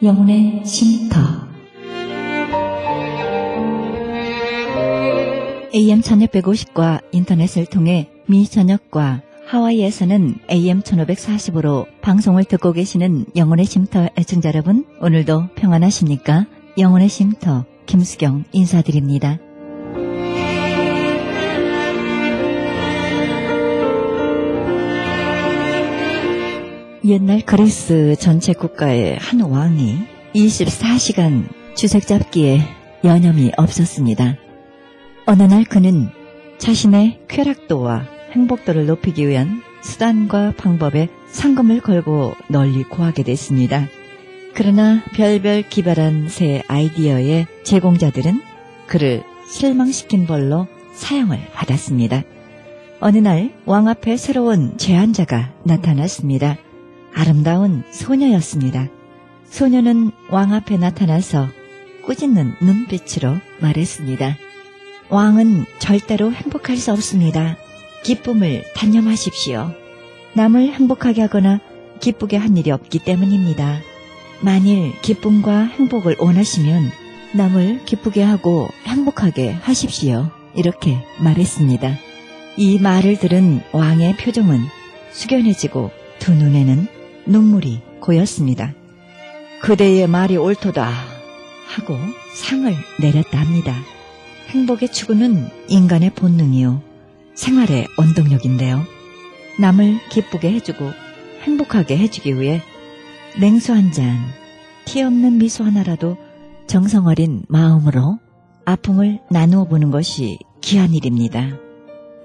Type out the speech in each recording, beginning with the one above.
영혼의 쉼터. AM 1650과 인터넷을 통해 미 전역과 하와이에서는 AM 1540으로 방송을 듣고 계시는 영혼의 쉼터 애청자 여러분, 오늘도 평안하십니까? 영혼의 쉼터 김수경 인사드립니다. 옛날 그리스 전체 국가의 한 왕이 24시간 주색 잡기에 여념이 없었습니다. 어느 날 그는 자신의 쾌락도와 행복도를 높이기 위한 수단과 방법에 상금을 걸고 널리 구하게 됐습니다. 그러나 별별 기발한 새 아이디어의 제공자들은 그를 실망시킨 벌로 사형을 받았습니다. 어느 날 왕 앞에 새로운 제안자가 나타났습니다. 아름다운 소녀였습니다. 소녀는 왕 앞에 나타나서 꾸짖는 눈빛으로 말했습니다. 왕은 절대로 행복할 수 없습니다. 기쁨을 단념하십시오. 남을 행복하게 하거나 기쁘게 한 일이 없기 때문입니다. 만일 기쁨과 행복을 원하시면 남을 기쁘게 하고 행복하게 하십시오. 이렇게 말했습니다. 이 말을 들은 왕의 표정은 숙연해지고 두 눈에는 눈물이 고였습니다. 그대의 말이 옳도다 하고 상을 내렸다 합니다. 행복의 추구는 인간의 본능이요, 생활의 원동력인데요. 남을 기쁘게 해주고 행복하게 해주기 위해 냉수 한 잔, 티 없는 미소 하나라도 정성어린 마음으로 아픔을 나누어 보는 것이 귀한 일입니다.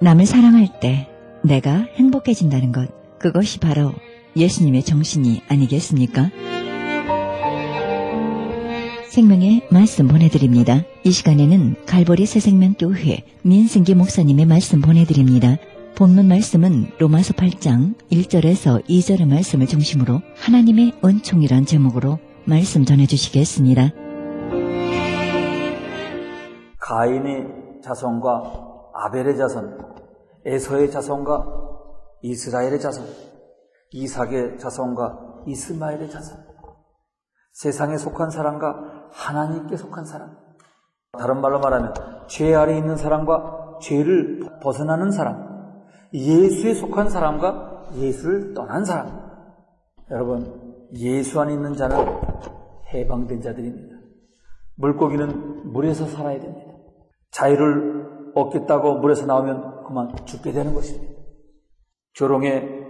남을 사랑할 때 내가 행복해진다는 것, 그것이 바로 예수님의 정신이 아니겠습니까? 생명의 말씀 보내드립니다. 이 시간에는 갈보리 새생명교회 민승기 목사님의 말씀 보내드립니다. 본문 말씀은 로마서 8장 1절에서 2절의 말씀을 중심으로 하나님의 은총이란 제목으로 말씀 전해주시겠습니다. 가인의 자손과 아벨의 자손, 에서의 자손과 이스라엘의 자손, 이삭의 자손과 이스마엘의 자손, 세상에 속한 사람과 하나님께 속한 사람, 다른 말로 말하면 죄 아래 있는 사람과 죄를 벗어나는 사람, 예수에 속한 사람과 예수를 떠난 사람. 여러분, 예수 안에 있는 자는 해방된 자들입니다. 물고기는 물에서 살아야 됩니다. 자유를 얻겠다고 물에서 나오면 그만 죽게 되는 것입니다. 조롱에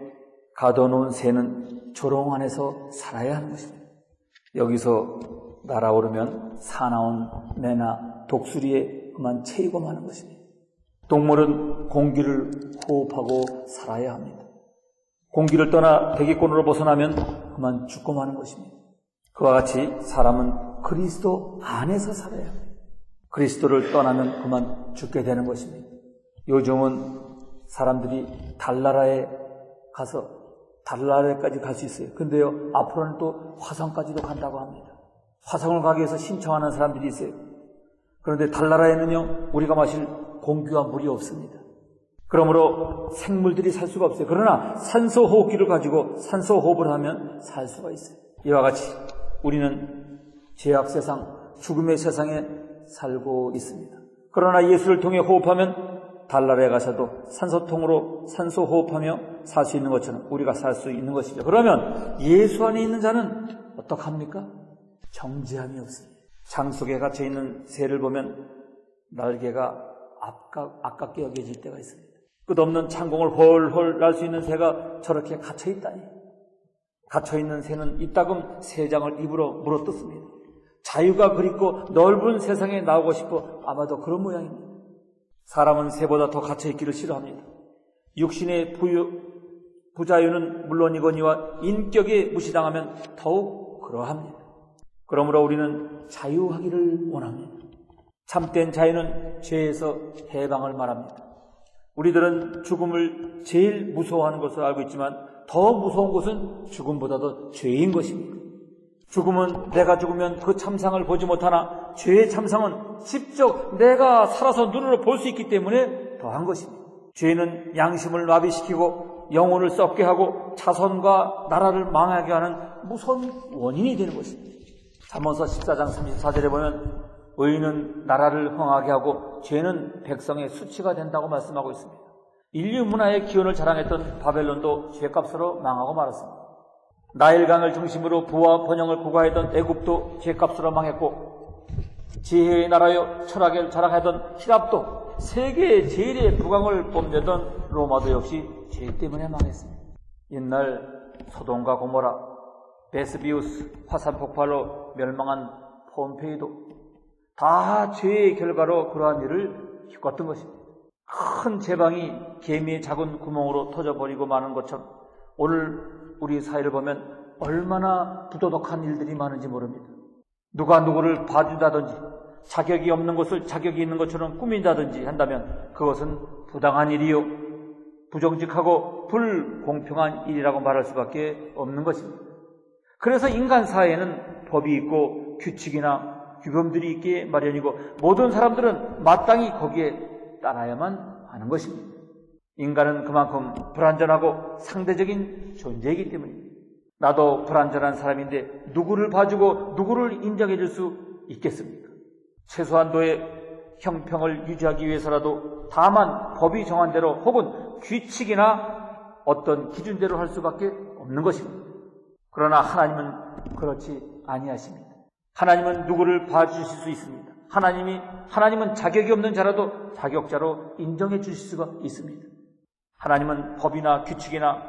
가둬놓은 새는 조롱 안에서 살아야 하는 것입니다. 여기서 날아오르면 사나운 매나 독수리에 그만 채이고 마는 것입니다. 동물은 공기를 호흡하고 살아야 합니다. 공기를 떠나 대기권으로 벗어나면 그만 죽고 마는 것입니다. 그와 같이 사람은 그리스도 안에서 살아야 합니다. 그리스도를 떠나면 그만 죽게 되는 것입니다. 요즘은 사람들이 달나라에 가서 달나라에까지 갈 수 있어요. 근데요, 앞으로는 또 화성까지도 간다고 합니다. 화성을 가기 위해서 신청하는 사람들이 있어요. 그런데 달나라에는요, 우리가 마실 공기와 물이 없습니다. 그러므로 생물들이 살 수가 없어요. 그러나 산소 호흡기를 가지고 산소 호흡을 하면 살 수가 있어요. 이와 같이 우리는 죄악 세상, 죽음의 세상에 살고 있습니다. 그러나 예수를 통해 호흡하면 달나라에 가서도 산소통으로 산소 호흡하며 살 수 있는 것처럼 우리가 살 수 있는 것이죠. 그러면 예수 안에 있는 자는 어떡합니까? 정죄함이 없습니다. 장 속에 갇혀있는 새를 보면 날개가 아깝게 여겨질 때가 있습니다. 끝없는 창공을 홀홀 날 수 있는 새가 저렇게 갇혀있다니. 갇혀있는 새는 이따금 새장을 입으로 물어뜯습니다. 자유가 그립고 넓은 세상에 나오고 싶어 아마도 그런 모양입니다. 사람은 새보다 더 갇혀있기를 싫어합니다. 육신의 부자유는 물론이거니와 인격에 무시당하면 더욱 그러합니다. 그러므로 우리는 자유하기를 원합니다. 참된 자유는 죄에서 해방을 말합니다. 우리들은 죽음을 제일 무서워하는 것을 알고 있지만 더 무서운 것은 죽음보다도 죄인 것입니다. 죽음은 내가 죽으면 그 참상을 보지 못하나 죄의 참상은 직접 내가 살아서 눈으로 볼 수 있기 때문에 더한 것입니다. 죄는 양심을 마비시키고 영혼을 썩게 하고 자손과 나라를 망하게 하는 무서운 원인이 되는 것입니다. 잠언서 14장 34절에 보면 의인은 나라를 흥하게 하고 죄는 백성의 수치가 된다고 말씀하고 있습니다. 인류 문화의 기원을 자랑했던 바벨론도 죄값으로 망하고 말았습니다. 나일강을 중심으로 부와 번영을 구가했던 애굽도 죄값으로 망했고, 지혜의 나라여 철학을 자랑하던 히랍도 세계의 제일의 부강을 뽐내던 로마도 역시 죄 때문에 망했습니다. 옛날 소돔과 고모라, 베스비우스 화산 폭발로 멸망한 폼페이도 다 죄의 결과로 그러한 일을 겪었던 것입니다. 큰 제방이 개미의 작은 구멍으로 터져버리고 마는 것처럼 오늘 우리 사회를 보면 얼마나 부도덕한 일들이 많은지 모릅니다. 누가 누구를 봐준다든지 자격이 없는 것을 자격이 있는 것처럼 꾸민다든지 한다면 그것은 부당한 일이요, 부정직하고 불공평한 일이라고 말할 수밖에 없는 것입니다. 그래서 인간 사회에는 법이 있고 규칙이나 규범들이 있기에 마련이고 모든 사람들은 마땅히 거기에 따라야만 하는 것입니다. 인간은 그만큼 불완전하고 상대적인 존재이기 때문입니다. 나도 불완전한 사람인데 누구를 봐주고 누구를 인정해 줄 수 있겠습니까? 최소한도의 형평을 유지하기 위해서라도 다만 법이 정한 대로 혹은 규칙이나 어떤 기준대로 할 수밖에 없는 것입니다. 그러나 하나님은 그렇지 아니하십니다. 하나님은 누구를 봐주실 수 있습니다. 하나님은 자격이 없는 자라도 자격자로 인정해 주실 수가 있습니다. 하나님은 법이나 규칙이나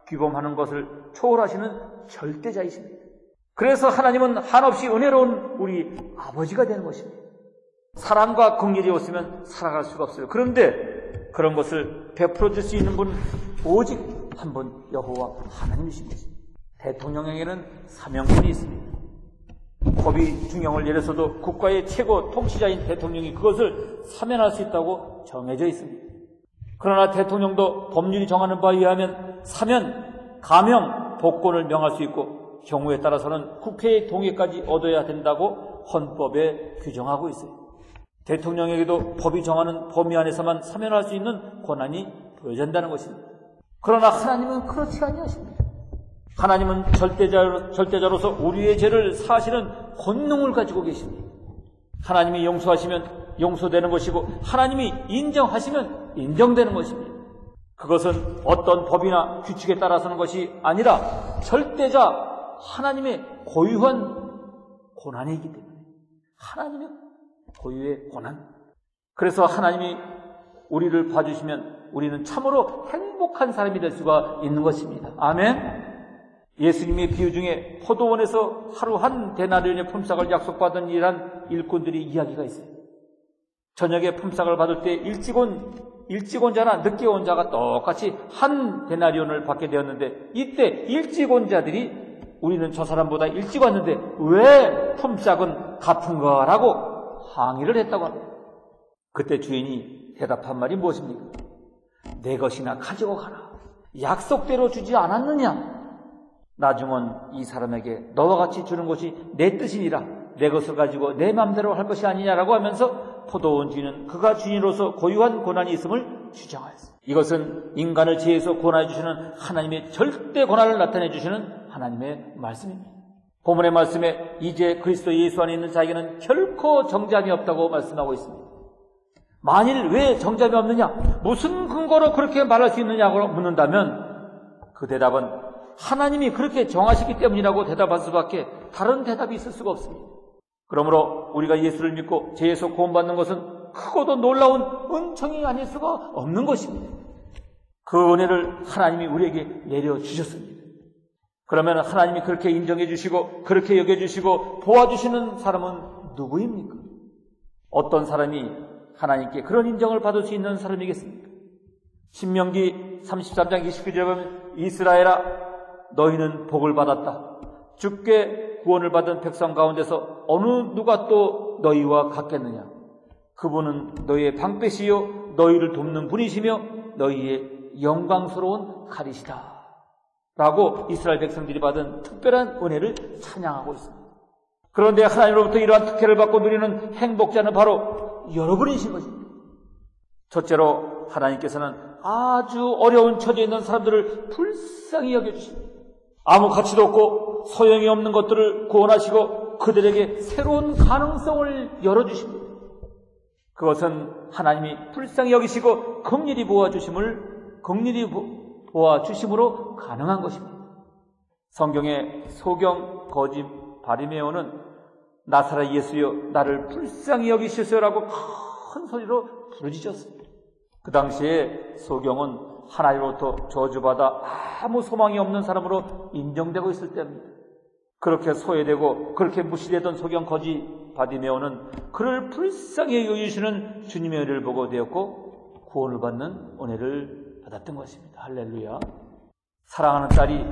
규범하는 것을 초월하시는 절대자이십니다. 그래서 하나님은 한없이 은혜로운 우리 아버지가 되는 것입니다. 사랑과 긍휼이 없으면 살아갈 수가 없어요. 그런데 그런 것을 베풀어 줄 수 있는 분은 오직 한 분 여호와 하나님이십니다. 대통령에게는 사명권이 있습니다. 법이 중형을 내려서도 국가의 최고 통치자인 대통령이 그것을 사면할 수 있다고 정해져 있습니다. 그러나 대통령도 법률이 정하는 바에 의하면 사면, 감형, 복권을 명할 수 있고 경우에 따라서는 국회의 동의까지 얻어야 된다고 헌법에 규정하고 있어요. 대통령에게도 법이 정하는 범위 안에서만 사면할 수 있는 권한이 부여된다는 것입니다. 그러나 하나님은 그렇지 아니하십니다. 하나님은 절대자로서 우리의 죄를 사하시는 권능을 가지고 계십니다. 하나님이 용서하시면 용서되는 것이고 하나님이 인정하시면 인정되는 것입니다. 그것은 어떤 법이나 규칙에 따라서는 것이 아니라 절대자 하나님의 고유한 고난이기 때문에 하나님의 고유의 고난. 그래서 하나님이 우리를 봐주시면 우리는 참으로 행복한 사람이 될 수가 있는 것입니다. 아멘. 예수님의 비유 중에 포도원에서 하루 한 데나리온의 품삯을 약속받은 일한 일꾼들이 이야기가 있어요. 저녁에 품삯을 받을 때 일찍 온 자나 늦게 온 자가 똑같이 한 데나리온을 받게 되었는데 이때 일찍 온 자들이 우리는 저 사람보다 일찍 왔는데 왜 품삯은 같은가라고 항의를 했다고 합니다. 그때 주인이 대답한 말이 무엇입니까? 내 것이나 가지고 가라. 약속대로 주지 않았느냐? 나중은 이 사람에게 너와 같이 주는 것이 내 뜻이니라. 내 것을 가지고 내 마음대로 할 것이 아니냐라고 하면서 포도원 주인은 그가 주인으로서 고유한 권한이 있음을 주장하였습니다. 이것은 인간을 죄에서 구원해 주시는 하나님의 절대 권한을 나타내 주시는 하나님의 말씀입니다. 본문의 말씀에 이제 그리스도 예수 안에 있는 자에게는 결코 정죄함이 없다고 말씀하고 있습니다. 만일 왜 정죄함이 없느냐? 무슨 근거로 그렇게 말할 수 있느냐고 묻는다면 그 대답은 하나님이 그렇게 정하시기 때문이라고 대답할 수밖에 다른 대답이 있을 수가 없습니다. 그러므로 우리가 예수를 믿고 죄에서 구원받는 것은 크고도 놀라운 은총이 아닐 수가 없는 것입니다. 그 은혜를 하나님이 우리에게 내려주셨습니다. 그러면 하나님이 그렇게 인정해 주시고 그렇게 여겨주시고 도와주시는 사람은 누구입니까? 어떤 사람이 하나님께 그런 인정을 받을 수 있는 사람이겠습니까? 신명기 33장 29절에 보면 이스라엘아 너희는 복을 받았다. 주께 구원을 받은 백성 가운데서 어느 누가 또 너희와 같겠느냐? 그분은 너희의 방패시요 너희를 돕는 분이시며 너희의 영광스러운 칼이시다. 라고 이스라엘 백성들이 받은 특별한 은혜를 찬양하고 있습니다. 그런데 하나님으로부터 이러한 특혜를 받고 누리는 행복자는 바로 여러분이신 것입니다. 첫째로 하나님께서는 아주 어려운 처지에 있는 사람들을 불쌍히 여겨주십니다. 아무 가치도 없고 소용이 없는 것들을 구원하시고 그들에게 새로운 가능성을 열어주십니다. 그것은 하나님이 불쌍히 여기시고 긍휼히 보아주심으로 가능한 것입니다. 성경의 소경 거짓 바리메오는 나사렛 예수여 나를 불쌍히 여기시소서라고 큰 소리로 부르짖었습니다. 그 당시에 소경은 하나님으로부터 저주받아 아무 소망이 없는 사람으로 인정되고 있을 때입니다. 그렇게 소외되고 그렇게 무시되던 소경 거짓 바디메오는 그를 불쌍히 여기시는 주님의 은혜를 보고 되었고 구원을 받는 은혜를 받았던 것입니다. 할렐루야. 사랑하는 딸이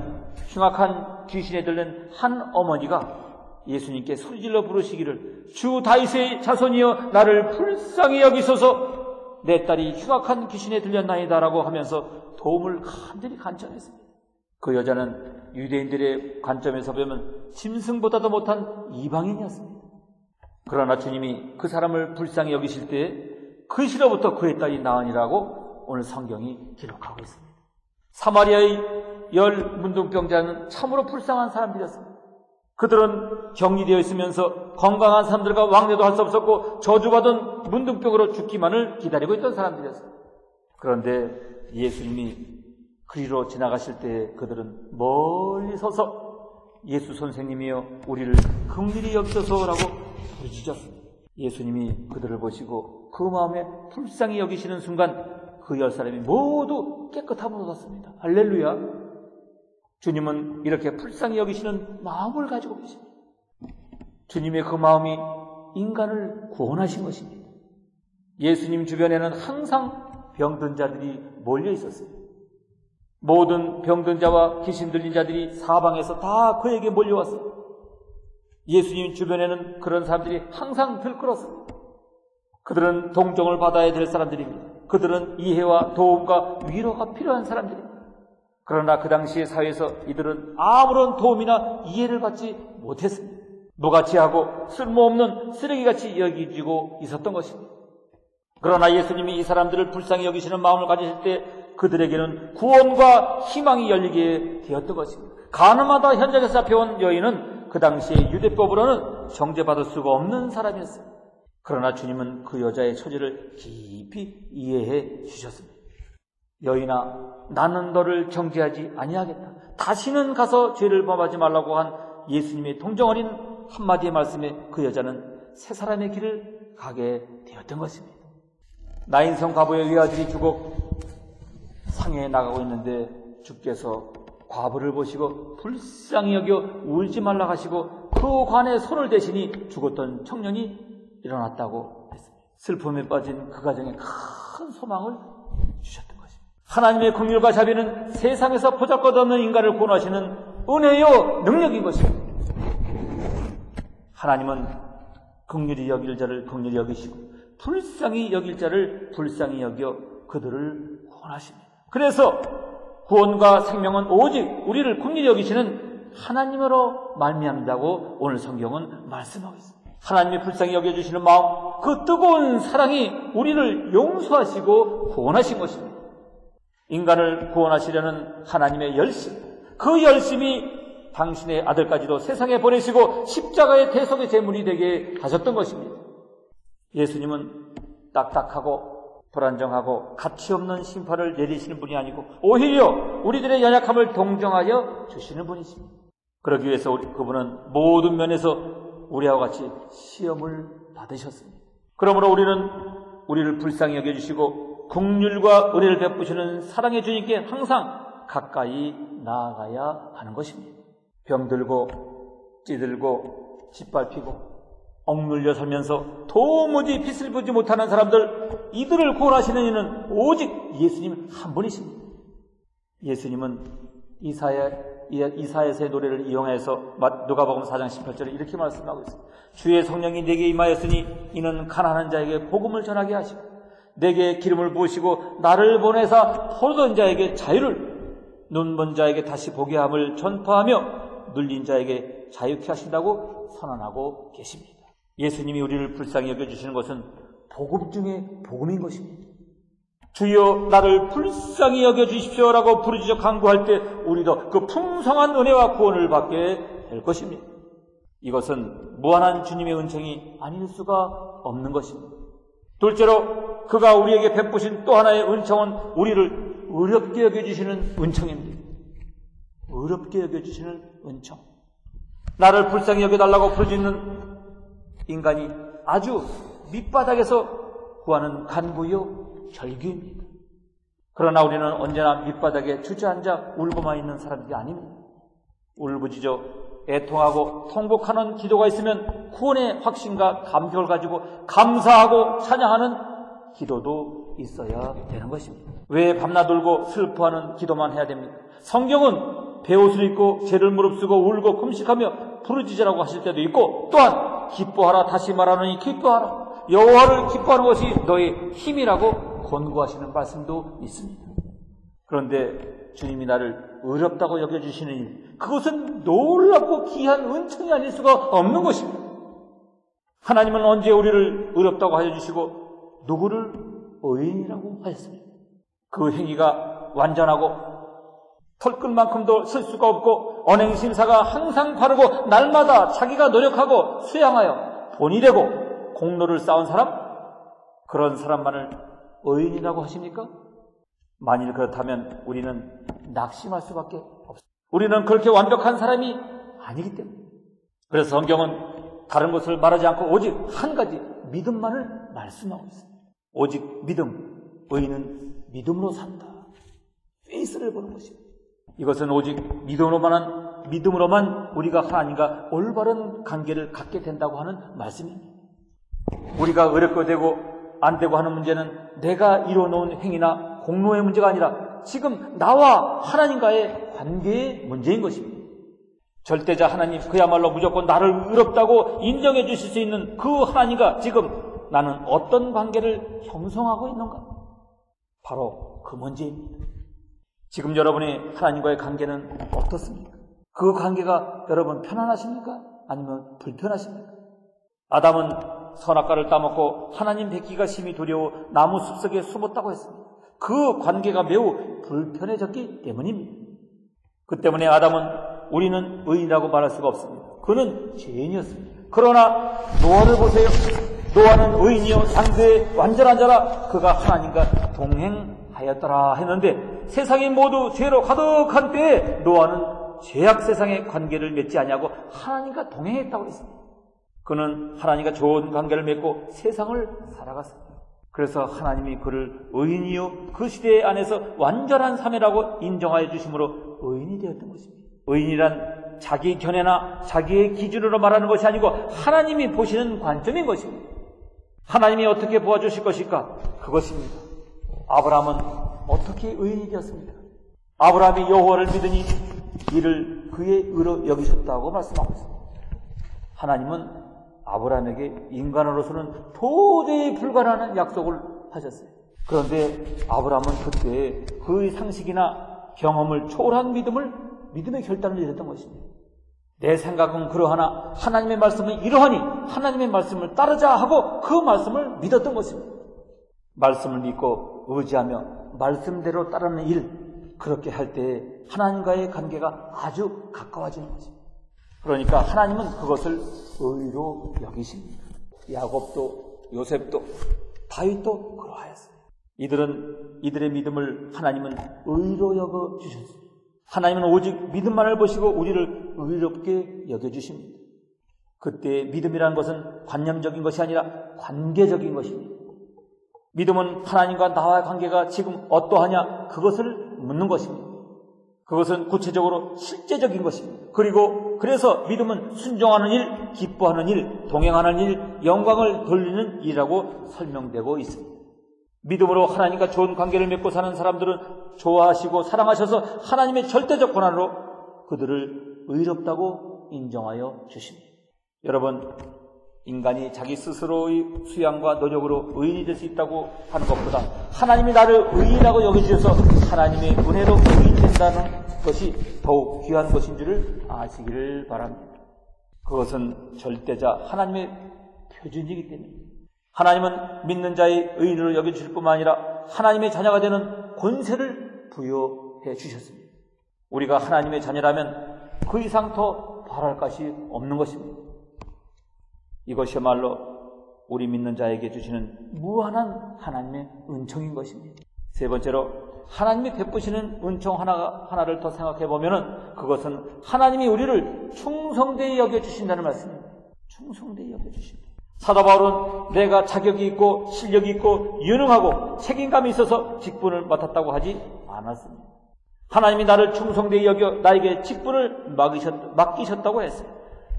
흉악한 귀신에 들린 한 어머니가 예수님께 소리질러 부르시기를 주 다윗의 자손이여 나를 불쌍히 여기소서 내 딸이 흉악한 귀신에 들렸나이다 라고 하면서 도움을 간절히 간청했습니다. 그 여자는 유대인들의 관점에서 보면 짐승보다도 못한 이방인이었습니다. 그러나 주님이 그 사람을 불쌍히 여기실 때에 그 시로부터 그의 딸이 나으니라고 오늘 성경이 기록하고 있습니다. 사마리아의 10 문둥병자는 참으로 불쌍한 사람들이었습니다. 그들은 격리되어 있으면서 건강한 사람들과 왕래도 할 수 없었고 저주받은 문둥병으로 죽기만을 기다리고 있던 사람들이었습니다. 그런데 예수님이 그리로 지나가실 때 그들은 멀리 서서 예수 선생님이여 우리를 긍휼히 여기소서라고 부르짖었습니다. 예수님이 그들을 보시고 그 마음에 불쌍히 여기시는 순간 그 10사람이 모두 깨끗함을 얻었습니다. 할렐루야. 주님은 이렇게 불쌍히 여기시는 마음을 가지고 계십니다. 주님의 그 마음이 인간을 구원하신 것입니다. 예수님 주변에는 항상 병든 자들이 몰려 있었어요. 모든 병든 자와 귀신 들린 자들이 사방에서 다 그에게 몰려왔어요. 예수님 주변에는 그런 사람들이 항상 들끓었습니다. 그들은 동정을 받아야 될 사람들입니다. 그들은 이해와 도움과 위로가 필요한 사람들입니다. 그러나 그 당시의 사회에서 이들은 아무런 도움이나 이해를 받지 못했습니다. 무가치하고 쓸모없는 쓰레기같이 여기지고 있었던 것입니다. 그러나 예수님이 이 사람들을 불쌍히 여기시는 마음을 가지실 때 그들에게는 구원과 희망이 열리게 되었던 것입니다. 가늠하다 현장에서 잡혀온 여인은 그 당시에 유대법으로는 정죄받을 수가 없는 사람이었습니다. 그러나 주님은 그 여자의 처지를 깊이 이해해 주셨습니다. 여인아, 나는 너를 정죄하지 아니하겠다. 다시는 가서 죄를 범하지 말라고 한 예수님의 동정 어린 한마디의 말씀에 그 여자는 새 사람의 길을 가게 되었던 것입니다. 나인성 과부의 외아들이 죽어 상해에 나가고 있는데 주께서 과부를 보시고 불쌍히 여겨 울지 말라 하시고 그 관에 손을 대시니 죽었던 청년이 일어났다고 했습니다. 슬픔에 빠진 그 가정에 큰 소망을 주셨던 것입니다. 하나님의 긍휼과 자비는 세상에서 보잘것없는 인간을 구원하시는 은혜요 능력인 것입니다. 하나님은 긍휼히 여길 자를 긍휼히 여기시고 불쌍히 여길 자를 불쌍히 여겨 그들을 구원하십니다. 그래서 구원과 생명은 오직 우리를 긍휼히 여기시는 하나님으로 말미암는다고 오늘 성경은 말씀하고 있습니다. 하나님이 불쌍히 여겨주시는 마음, 그 뜨거운 사랑이 우리를 용서하시고 구원하신 것입니다. 인간을 구원하시려는 하나님의 열심, 그 열심이 당신의 아들까지도 세상에 보내시고 십자가의 대속의 제물이 되게 하셨던 것입니다. 예수님은 딱딱하고 불안정하고 가치없는 심판을 내리시는 분이 아니고 오히려 우리들의 연약함을 동정하여 주시는 분이십니다. 그러기 위해서 그분은 모든 면에서 우리와 같이 시험을 받으셨습니다. 그러므로 우리는 우리를 불쌍히 여겨주시고 긍휼과 은혜를 베푸시는 사랑의 주님께 항상 가까이 나아가야 하는 것입니다. 병들고 찌들고 짓밟히고 억눌려 살면서 도무지 빛을 보지 못하는 사람들, 이들을 구원하시는 이는 오직 예수님 한 분이십니다. 예수님은 이사야서의 노래를 이용해서 누가복음 4장 18절에 이렇게 말씀하고 있습니다. 주의 성령이 내게 임하였으니 이는 가난한 자에게 복음을 전하게 하시고 내게 기름을 부으시고 나를 보내사 포로된 자에게 자유를, 눈먼 자에게 다시 보게 함을 전파하며 눌린 자에게 자유케 하신다고 선언하고 계십니다. 예수님이 우리를 불쌍히 여겨주시는 것은 복음 중에 복음인 것입니다. 주여 나를 불쌍히 여겨주십시오라고 부르짖어 간구할 때 우리도 그 풍성한 은혜와 구원을 받게 될 것입니다. 이것은 무한한 주님의 은총이 아닐 수가 없는 것입니다. 둘째로 그가 우리에게 베푸신 또 하나의 은총은 우리를 의롭게 여겨주시는 은총입니다. 의롭게 여겨주시는 은총. 나를 불쌍히 여겨달라고 부르짖는 인간이 아주 밑바닥에서 구하는 간구요 절규입니다. 그러나 우리는 언제나 밑바닥에 주저앉아 울고만 있는 사람들이 아닙니다. 울부짖어 애통하고 통곡하는 기도가 있으면 구원의 확신과 감격을 가지고 감사하고 찬양하는 기도도 있어야 되는 것입니다. 왜 밤낮 울고 슬퍼하는 기도만 해야 됩니까? 성경은 베옷을 입고 죄를 무릅쓰고 울고 금식하며 부르짖으라고 하실 때도 있고, 또한 기뻐하라, 다시 말하노니 기뻐하라, 여호와를 기뻐하는 것이 너의 힘이라고 권고하시는 말씀도 있습니다. 그런데 주님이 나를 의롭다고 여겨주시는 일, 그것은 놀랍고 귀한 은총이 아닐 수가 없는 것입니다. 하나님은 언제 우리를 의롭다고 하여주시고 누구를 의인이라고 하셨습니까? 그 행위가 완전하고 털끝만큼도 쓸 수가 없고 언행심사가 항상 바르고 날마다 자기가 노력하고 수양하여 본이 되고 공로를 쌓은 사람, 그런 사람만을 의인이라고 하십니까? 만일 그렇다면 우리는 낙심할 수밖에 없습니다. 우리는 그렇게 완벽한 사람이 아니기 때문에. 그래서 성경은 다른 것을 말하지 않고 오직 한 가지 믿음만을 말씀하고 있습니다. 오직 믿음, 의인은 믿음으로 산다. 페이스를 보는 것입니다. 이것은 오직 믿음으로만 우리가 하나님과 올바른 관계를 갖게 된다고 하는 말씀입니다. 우리가 의롭게 되고 안 되고 하는 문제는 내가 이뤄놓은 행위나 공로의 문제가 아니라 지금 나와 하나님과의 관계의 문제인 것입니다. 절대자 하나님, 그야말로 무조건 나를 의롭다고 인정해 주실 수 있는 그 하나님과 지금 나는 어떤 관계를 형성하고 있는가? 바로 그 문제입니다. 지금 여러분의 하나님과의 관계는 어떻습니까? 그 관계가 여러분 편안하십니까? 아니면 불편하십니까? 아담은 선악과를 따먹고 하나님 뵙기가 심히 두려워 나무 숲속에 숨었다고 했습니다. 그 관계가 매우 불편해졌기 때문입니다. 그 때문에 아담은 우리는 의인이라고 말할 수가 없습니다. 그는 죄인이었습니다. 그러나 노아를 보세요. 노아는 의인이요 상대의 완전한 자라 그가 하나님과 동행하였더라 했는데, 세상이 모두 죄로 가득한 때에 노아는 죄악 세상의 관계를 맺지 아니하고 하나님과 동행했다고 했습니다. 그는 하나님과 좋은 관계를 맺고 세상을 살아갔습니다. 그래서 하나님이 그를 의인이요 그 시대 안에서 완전한 사매라고 인정하여 주심으로 의인이 되었던 것입니다. 의인이란 자기 견해나 자기의 기준으로 말하는 것이 아니고 하나님이 보시는 관점인 것입니다. 하나님이 어떻게 보아주실 것일까? 그것입니다. 아브라함은 어떻게 의인이 되었습니까? 아브라함이 여호와를 믿으니 이를 그의 의로 여기셨다고 말씀하고 있습니다. 하나님은 아브라함에게 인간으로서는 도저히 불가능한 약속을 하셨어요. 그런데 아브라함은 그때 그의 상식이나 경험을 초월한 믿음의 결단을 내렸던 것입니다. 내 생각은 그러하나 하나님의 말씀은 이러하니 하나님의 말씀을 따르자 하고 그 말씀을 믿었던 것입니다. 말씀을 믿고 의지하며 말씀대로 따르는 일, 그렇게 할 때 하나님과의 관계가 아주 가까워지는 것입니다. 그러니까 하나님은 그것을 의로 여기십니다. 야곱도 요셉도 다윗도 그러하였어요. 이들의 믿음을 하나님은 의로 여겨주셨습니다. 하나님은 오직 믿음만을 보시고 우리를 의롭게 여겨주십니다. 그때 믿음이라는 것은 관념적인 것이 아니라 관계적인 것입니다. 믿음은 하나님과 나와의 관계가 지금 어떠하냐, 그것을 묻는 것입니다. 그것은 구체적으로 실제적인 것입니다. 그래서 믿음은 순종하는 일, 기뻐하는 일, 동행하는 일, 영광을 돌리는 일이라고 설명되고 있습니다. 믿음으로 하나님과 좋은 관계를 맺고 사는 사람들은 좋아하시고 사랑하셔서 하나님의 절대적 권한으로 그들을 의롭다고 인정하여 주십니다. 여러분, 인간이 자기 스스로의 수양과 노력으로 의인이 될 수 있다고 하는 것보다 하나님이 나를 의인이라고 여겨주셔서 하나님의 은혜로 의인이 된다는 것이 더욱 귀한 것인 줄을 아시기를 바랍니다. 그것은 절대자 하나님의 표준이기 때문에 하나님은 믿는 자의 의인으로 여겨주실 뿐만 아니라 하나님의 자녀가 되는 권세를 부여해 주셨습니다. 우리가 하나님의 자녀라면 그 이상 더 바랄 것이 없는 것입니다. 이것이야말로 우리 믿는 자에게 주시는 무한한 하나님의 은총인 것입니다. 세 번째로 하나님이 베푸시는 은총 하나를 더 생각해 보면은 그것은 하나님이 우리를 충성되이 여겨주신다는 말씀입니다. 충성되이 여겨주신다. 사도 바울은 내가 자격이 있고 실력이 있고 유능하고 책임감이 있어서 직분을 맡았다고 하지 않았습니다. 하나님이 나를 충성되이 여겨 나에게 직분을 맡기셨다고 했어요.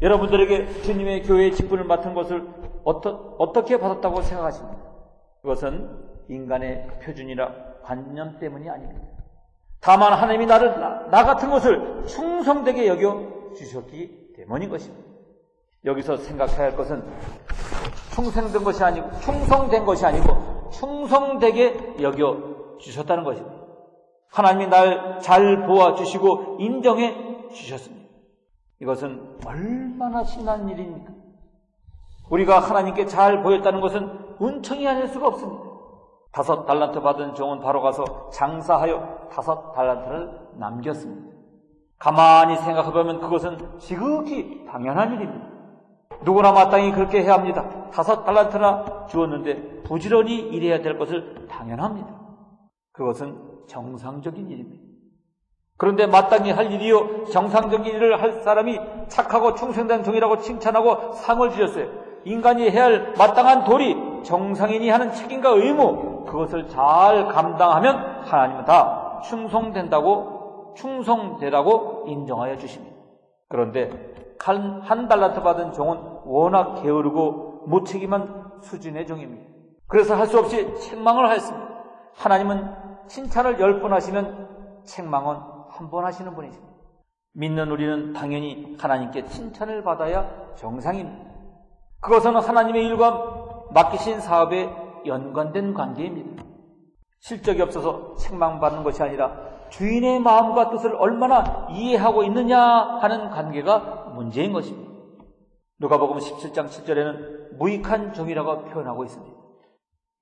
여러분들에게 주님의 교회의 직분을 맡은 것을 어떻게 받았다고 생각하십니까? 그것은 인간의 표준이나 관념 때문이 아닙니다. 다만 하나님이 나 같은 것을 충성되게 여겨 주셨기 때문인 것입니다. 여기서 생각해야 할 것은 충성된 것이 아니고 충성되게 여겨 주셨다는 것입니다. 하나님이 날 잘 보아주시고 인정해 주셨습니다. 이것은 얼마나 신나는 일입니까? 우리가 하나님께 잘 보였다는 것은 은총이 아닐 수가 없습니다. 5 달란트 받은 종은 바로 가서 장사하여 5 달란트를 남겼습니다. 가만히 생각해보면 그것은 지극히 당연한 일입니다. 누구나 마땅히 그렇게 해야 합니다. 5 달란트나 주었는데 부지런히 일해야 될 것을 당연합니다. 그것은 정상적인 일입니다. 그런데 마땅히 할 일이요 정상적인 일을 할 사람이 착하고 충성된 종이라고 칭찬하고 상을 주셨어요. 인간이 해야 할 마땅한 도리, 정상인이 하는 책임과 의무, 그것을 잘 감당하면 하나님은 다 충성되라고 인정하여 주십니다. 그런데 1 달란트 받은 종은 워낙 게으르고 무책임한 수준의 종입니다. 그래서 할 수 없이 책망을 하였습니다. 하나님은 칭찬을 10번 하시면 책망은 1번 하시는 분이십니다. 믿는 우리는 당연히 하나님께 칭찬을 받아야 정상입니다. 그것은 하나님의 일과 맡기신 사업에 연관된 관계입니다. 실적이 없어서 책망받는 것이 아니라 주인의 마음과 뜻을 얼마나 이해하고 있느냐 하는 관계가 문제인 것입니다. 누가복음 17장 7절에는 무익한 종이라고 표현하고 있습니다.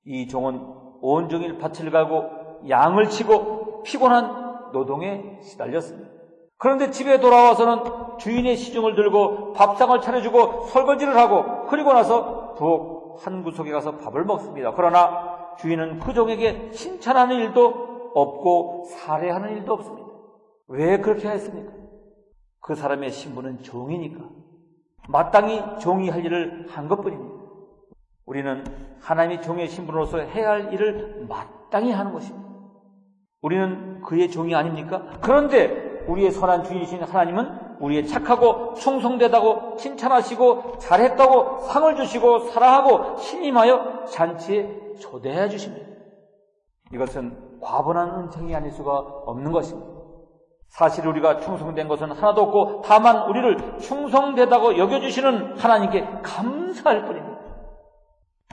이 종은 온종일 밭을 갈고 양을 치고 피곤한 노동에 시달렸습니다. 그런데 집에 돌아와서는 주인의 시중을 들고 밥상을 차려주고 설거지를 하고 그리고 나서 부엌 한 구석에 가서 밥을 먹습니다. 그러나 주인은 그 종에게 칭찬하는 일도 없고 살해하는 일도 없습니다. 왜 그렇게 했습니까? 그 사람의 신분은 종이니까 마땅히 종이 할 일을 한 것뿐입니다. 우리는 하나님의 종의 신분으로서 해야 할 일을 마땅히 하는 것입니다. 우리는 그의 종이 아닙니까? 그런데 우리의 선한 주인이신 하나님은 우리의 착하고 충성되다고 칭찬하시고 잘했다고 상을 주시고 사랑하고 신임하여 잔치에 초대해 주십니다. 이것은 과분한 은총이 아닐 수가 없는 것입니다. 사실 우리가 충성된 것은 하나도 없고 다만 우리를 충성되다고 여겨주시는 하나님께 감사할 뿐입니다.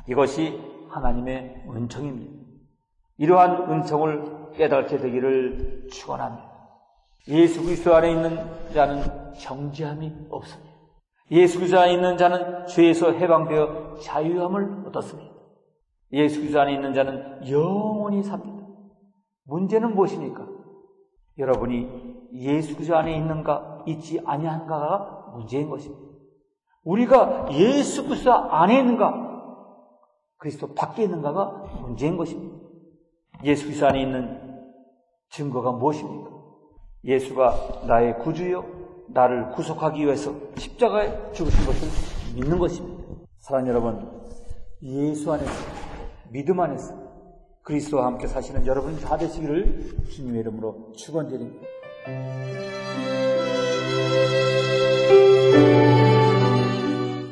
이것이 하나님의 은총입니다. 이러한 은총을 깨닫게 되기를 축원합니다. 예수 그리스도 안에 있는 자는 정죄함이 없습니다. 예수 그리스도 안에 있는 자는 죄에서 해방되어 자유함을 얻었습니다. 예수 그리스도 안에 있는 자는 영원히 삽니다. 문제는 무엇입니까? 여러분이 예수 그리스도 안에 있는가 있지 아니한가가 문제인 것입니다. 우리가 예수 그리스도 안에 있는가 그리스도 밖에 있는가가 문제인 것입니다. 예수 그리스도 안에 있는 증거가 무엇입니까? 예수가 나의 구주요 나를 구속하기 위해서 십자가에 죽으신 것을 믿는 것입니다. 사랑하는 여러분, 예수 안에서 믿음 안에서 그리스도와 함께 사시는 여러분 다 되시기를 주님의 이름으로 축원드립니다.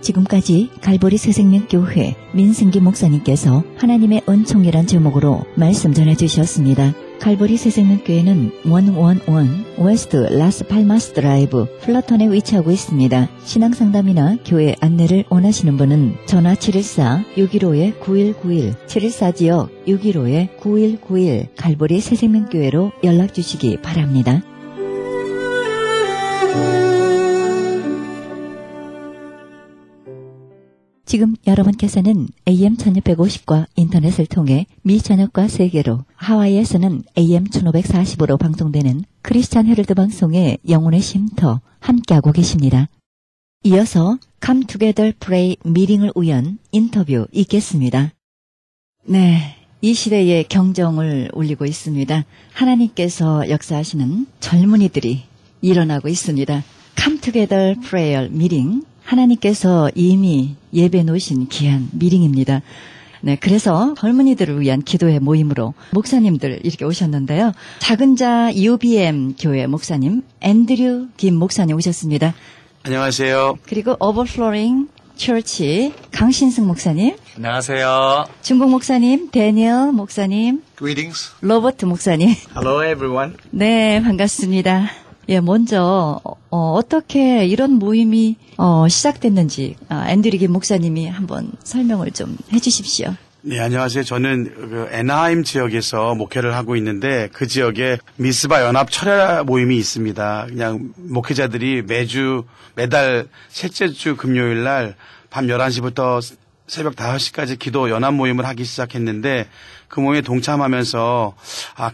지금까지 갈보리 새생명교회 민승기 목사님께서 하나님의 은총이란 제목으로 말씀 전해주셨습니다. 갈보리 새생명교회는 111 웨스트 라스 팔마스 드라이브 플러턴에 위치하고 있습니다. 신앙상담이나 교회 안내를 원하시는 분은 전화 714-615-9191 714지역 615-9191 갈보리 새생명교회로 연락주시기 바랍니다. 지금 여러분께서는 AM 1650과 인터넷을 통해 미 전역과 세계로 하와이에서는 AM 1540으로 방송되는 크리스찬 헤럴드 방송의 영혼의 쉼터 함께하고 계십니다. 이어서 Come Together Pray 미팅을 위한 인터뷰 있겠습니다. 네, 이 시대의 경종을 울리고 있습니다. 하나님께서 역사하시는 젊은이들이 일어나고 있습니다. Come Together Prayer 미팅, 하나님께서 이미 예배 놓으신 귀한 미팅입니다. 네, 그래서 젊은이들을 위한 기도의 모임으로 목사님들 이렇게 오셨는데요. 작은자 UBM 교회 목사님 앤드류 김 목사님 오셨습니다. 안녕하세요. 그리고 오버플로잉 처치 강신승 목사님. 안녕하세요. 중국 목사님 데니엘 목사님. Greetings. 로버트 목사님. Hello everyone. 네, 반갑습니다. 예, 먼저 어떻게 이런 모임이 시작됐는지 앤드류 김 목사님이 한번 설명을 좀 해주십시오. 네, 안녕하세요. 저는 애나하임 지역에서 목회를 하고 있는데 그 지역에 미스바 연합 철야 모임이 있습니다. 그냥 목회자들이 매달 셋째 주 금요일 날 밤 11시부터 새벽 5시까지 기도 연합 모임을 하기 시작했는데 그 모임에 동참하면서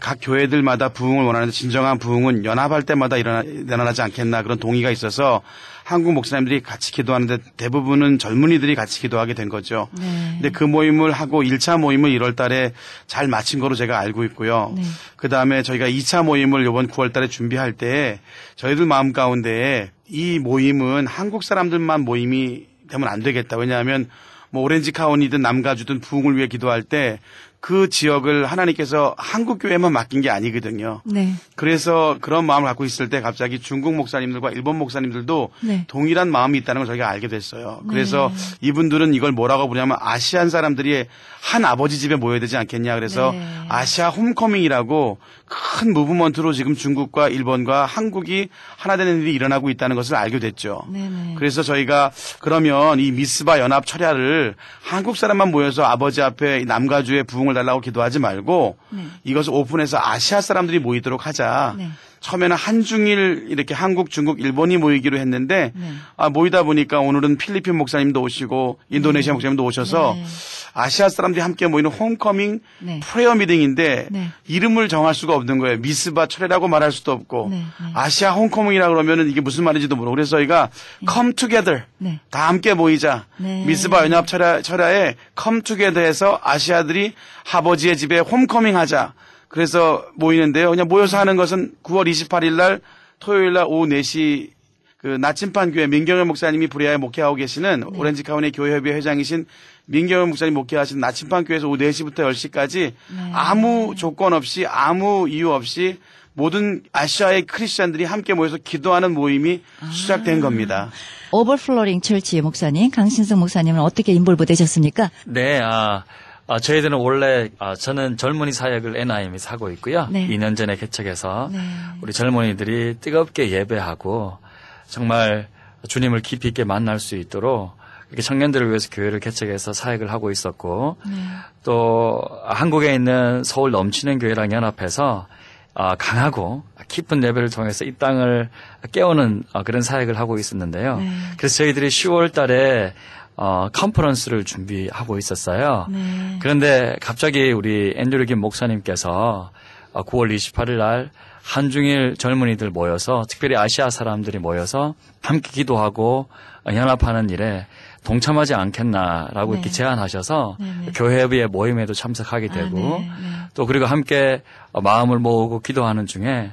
각 교회들마다 부흥을 원하는데 진정한 부흥은 연합할 때마다 일어나지 않겠나 그런 동의가 있어서 한국 목사님들이 같이 기도하는데 대부분은 젊은이들이 같이 기도하게 된 거죠. 네. 근데 그 모임을 하고 1차 모임을 1월 달에 잘 마친 거로 제가 알고 있고요. 네. 그다음에 저희가 2차 모임을 이번 9월 달에 준비할 때 저희들 마음 가운데에 이 모임은 한국 사람들만 모임이 되면 안 되겠다. 왜냐하면 오렌지 카운티든 남가주든 부흥을 위해 기도할 때 그 지역을 하나님께서 한국 교회만 맡긴 게 아니거든요. 네. 그래서 그런 마음을 갖고 있을 때 갑자기 중국 목사님들과 일본 목사님들도 네. 동일한 마음이 있다는 걸 저희가 알게 됐어요. 그래서 이분들은 이걸 뭐라고 부르냐면 아시안 사람들이 한 아버지 집에 모여야 되지 않겠냐. 그래서 네. 아시아 홈커밍이라고 큰 무브먼트로 지금 중국과 일본과 한국이 하나 되는 일이 일어나고 있다는 것을 알게 됐죠. 네네. 그래서 저희가 그러면 이 미스바 연합 철야를 한국 사람만 모여서 아버지 앞에 남가주의 부흥을 달라고 기도하지 말고 이것을 오픈해서 아시아 사람들이 모이도록 하자. 네. 처음에는 한중일 이렇게 한국, 중국, 일본이 모이기로 했는데 모이다 보니까 오늘은 필리핀 목사님도 오시고 인도네시아 목사님도 오셔서 네. 아시아 사람들이 함께 모이는 홈커밍 네. 프레어 미팅인데 네. 이름을 정할 수가 없는 거예요. 미스바 철회라고 말할 수도 없고 네. 아시아 홈커밍이라 그러면은 이게 무슨 말인지도 모르고 그래서 저희가 come together 네. 다 함께 모이자. 네. 미스바 연합 철야에 come together해서 아시아들이 아버지의 집에 홈커밍 하자. 그래서 모이는데요. 그냥 모여서 하는 것은 9월 28일 날 토요일 날 오후 4시 그 나침반 교회 민경현 목사님이 부리아에 목회하고 계시는 오렌지 카운티 교회협의 회장이신 민경현 목사님 목회하신 나침반 교회에서 오후 4시부터 10시까지 아무 조건 없이 아무 이유 없이 모든 아시아의 크리스찬들이 함께 모여서 기도하는 모임이 시작된 겁니다. 오버플로잉 철치 목사님, 강신승 목사님은 어떻게 인볼브 되셨습니까? 네, 저희들은 원래 저는 젊은이 사역을 NIM에서 하고 있고요. 네. 2년 전에 개척해서 네. 우리 젊은이들이 뜨겁게 예배하고 정말 주님을 깊이 있게 만날 수 있도록 이렇게 청년들을 위해서 교회를 개척해서 사역을 하고 있었고 또 한국에 있는 서울 넘치는 교회랑 연합해서 강하고 깊은 예배를 통해서 이 땅을 깨우는 그런 사역을 하고 있었는데요. 그래서 저희들이 10월 달에 컨퍼런스를 준비하고 있었어요. 네. 그런데 갑자기 우리 앤드류 김 목사님께서 9월 28일 날 한중일 젊은이들 모여서 특별히 아시아 사람들이 모여서 함께 기도하고 연합하는 일에 동참하지 않겠나라고 이렇게 제안하셔서 교회의 모임에도 참석하게 되고 또 그리고 함께 마음을 모으고 기도하는 중에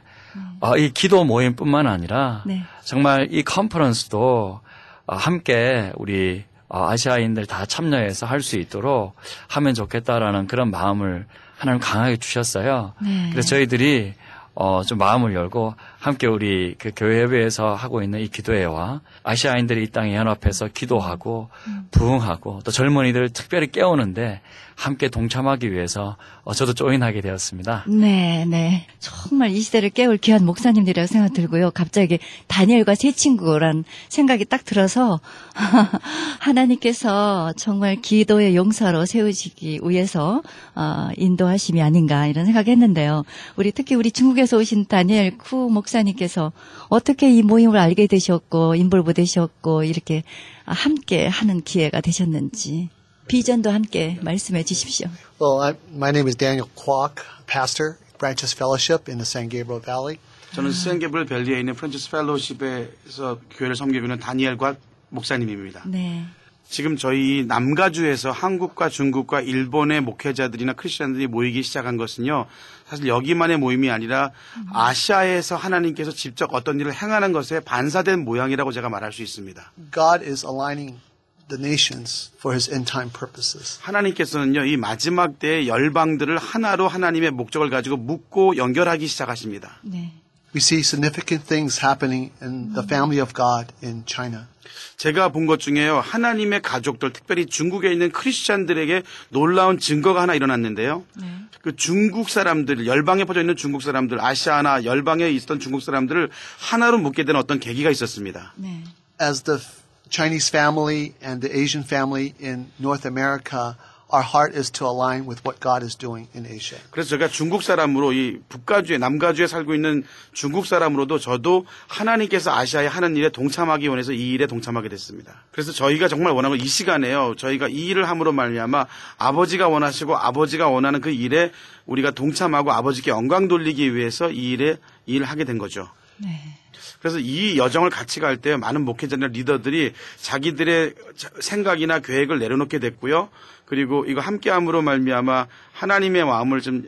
이 기도 모임뿐만 아니라 정말 이 컨퍼런스도 함께 우리 아시아인들 다 참여해서 할 수 있도록 하면 좋겠다라는 그런 마음을 하나님 강하게 주셨어요. 그래서 저희들이 좀 마음을 열고 함께 우리 그 교회협의회에서 하고 있는 이 기도회와 아시아인들이 이 땅에 연합해서 기도하고 부흥하고 또 젊은이들을 특별히 깨우는데 함께 동참하기 위해서 저도 조인하게 되었습니다. 네, 네. 정말 이 시대를 깨울 귀한 목사님들이라고 생각 들고요. 갑자기 다니엘과 세 친구란 생각이 딱 들어서 하나님께서 정말 기도의 용사로 세우시기 위해서 인도하심이 아닌가 이런 생각했는데요. 특히 우리 중국에서 오신 다니엘 쿠 목사님께서 어떻게 이 모임을 알게 되셨고 인볼브 되셨고 이렇게 함께 하는 기회가 되셨는지 비전도 함께 말씀해 주십시오. Well, my name is Daniel Kwok, pastor, Branches Fellowship in the San Gabriel Valley. 저는 샌게브리엘 밸리에 있는 프란치스 펠로우십에서 교회를 섬기고 있는 다니엘 곽 목사님입니다. 네. 지금 저희 남가주에서 한국과 중국과 일본의 목회자들이나 크리스천들이 모이기 시작한 것은요. 사실 여기만의 모임이 아니라 아시아에서 하나님께서 직접 어떤 일을 행하는 것에 반사된 모양이라고 제가 말할 수 있습니다. God is aligning the nations for his end time purposes. 하나님께서는요. 이 마지막 때의 열방들을 하나로 하나님의 목적을 가지고 묶고 연결하기 시작하십니다. 네. We see significant things happening in the family of God in China. 제가 본 것 중에요. 하나님의 가족들, 특별히 중국에 있는 크리스찬들에게 놀라운 증거가 하나 일어났는데요. 네. 그 중국 사람들, 열방에 퍼져 있는 중국 사람들, 아시아나 열방에 있었던 중국 사람들을 하나로 묶게 된 어떤 계기가 있었습니다. 네. As the Chinese family and the Asian family in North America, our heart is to align with what God is doing in Asia. 그래서 제가 중국 사람으로 이 북가주에 남가주에 살고 있는 중국 사람으로도 저도 하나님께서 아시아에 하는 일에 동참하기 원해서 이 일에 동참하게 됐습니다. 그래서 저희가 정말 원하는 건 이 시간에요. 저희가 이 일을 함으로 말미암아 아버지가 원하시고 아버지가 원하는 그 일에 우리가 동참하고 아버지께 영광 돌리기 위해서 이 일을 하게 된 거죠. 네. 그래서 이 여정을 같이 갈 때 많은 목회자나 리더들이 자기들의 생각이나 계획을 내려놓게 됐고요. 그리고 이거 함께함으로 말미암아 하나님의 마음을 좀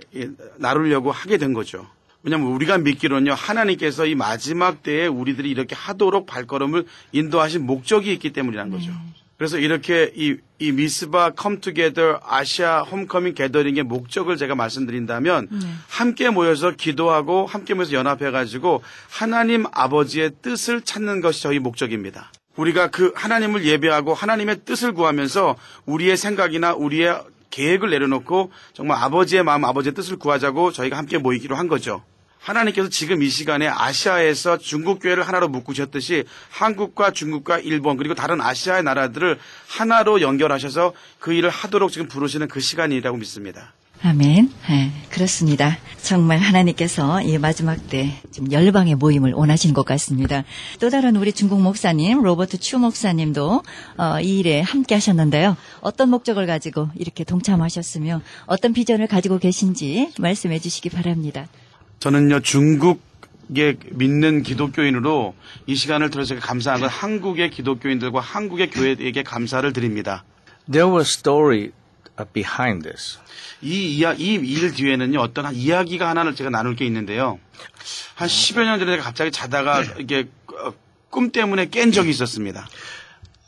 나누려고 하게 된 거죠. 왜냐하면 우리가 믿기로는요. 하나님께서 이 마지막 때에 우리들이 이렇게 하도록 발걸음을 인도하신 목적이 있기 때문이라는 거죠. 그래서 이렇게 이 미스바 컴 투게더 아시아 홈커밍 게더링의 목적을 제가 말씀드린다면 함께 모여서 기도하고 함께 모여서 연합해가지고 하나님 아버지의 뜻을 찾는 것이 저희 목적입니다. 우리가 그 하나님을 예배하고 하나님의 뜻을 구하면서 우리의 생각이나 우리의 계획을 내려놓고 정말 아버지의 마음, 아버지의 뜻을 구하자고 저희가 함께 모이기로 한 거죠. 하나님께서 지금 이 시간에 아시아에서 중국 교회를 하나로 묶으셨듯이 한국과 중국과 일본 그리고 다른 아시아의 나라들을 하나로 연결하셔서 그 일을 하도록 지금 부르시는 그 시간이라고 믿습니다. 아멘. 네, 그렇습니다. 정말 하나님께서 이 마지막 때 지금 열방의 모임을 원하시는 것 같습니다. 또 다른 우리 중국 목사님 로버트 추 목사님도 이 일에 함께 하셨는데요. 어떤 목적을 가지고 이렇게 동참하셨으며 어떤 비전을 가지고 계신지 말씀해 주시기 바랍니다. 저는요 중국에 믿는 기독교인으로 이 시간을 들어서 감사한 건 한국의 기독교인들과 한국의 교회에게 감사를 드립니다. There was a story behind this. 이 일 뒤에는요 어떤 이야기가 하나를 제가 나눌 게 있는데요. 한 10여 년 전에 제가 갑자기 자다가 이게 꿈 때문에 깬 적이 있었습니다.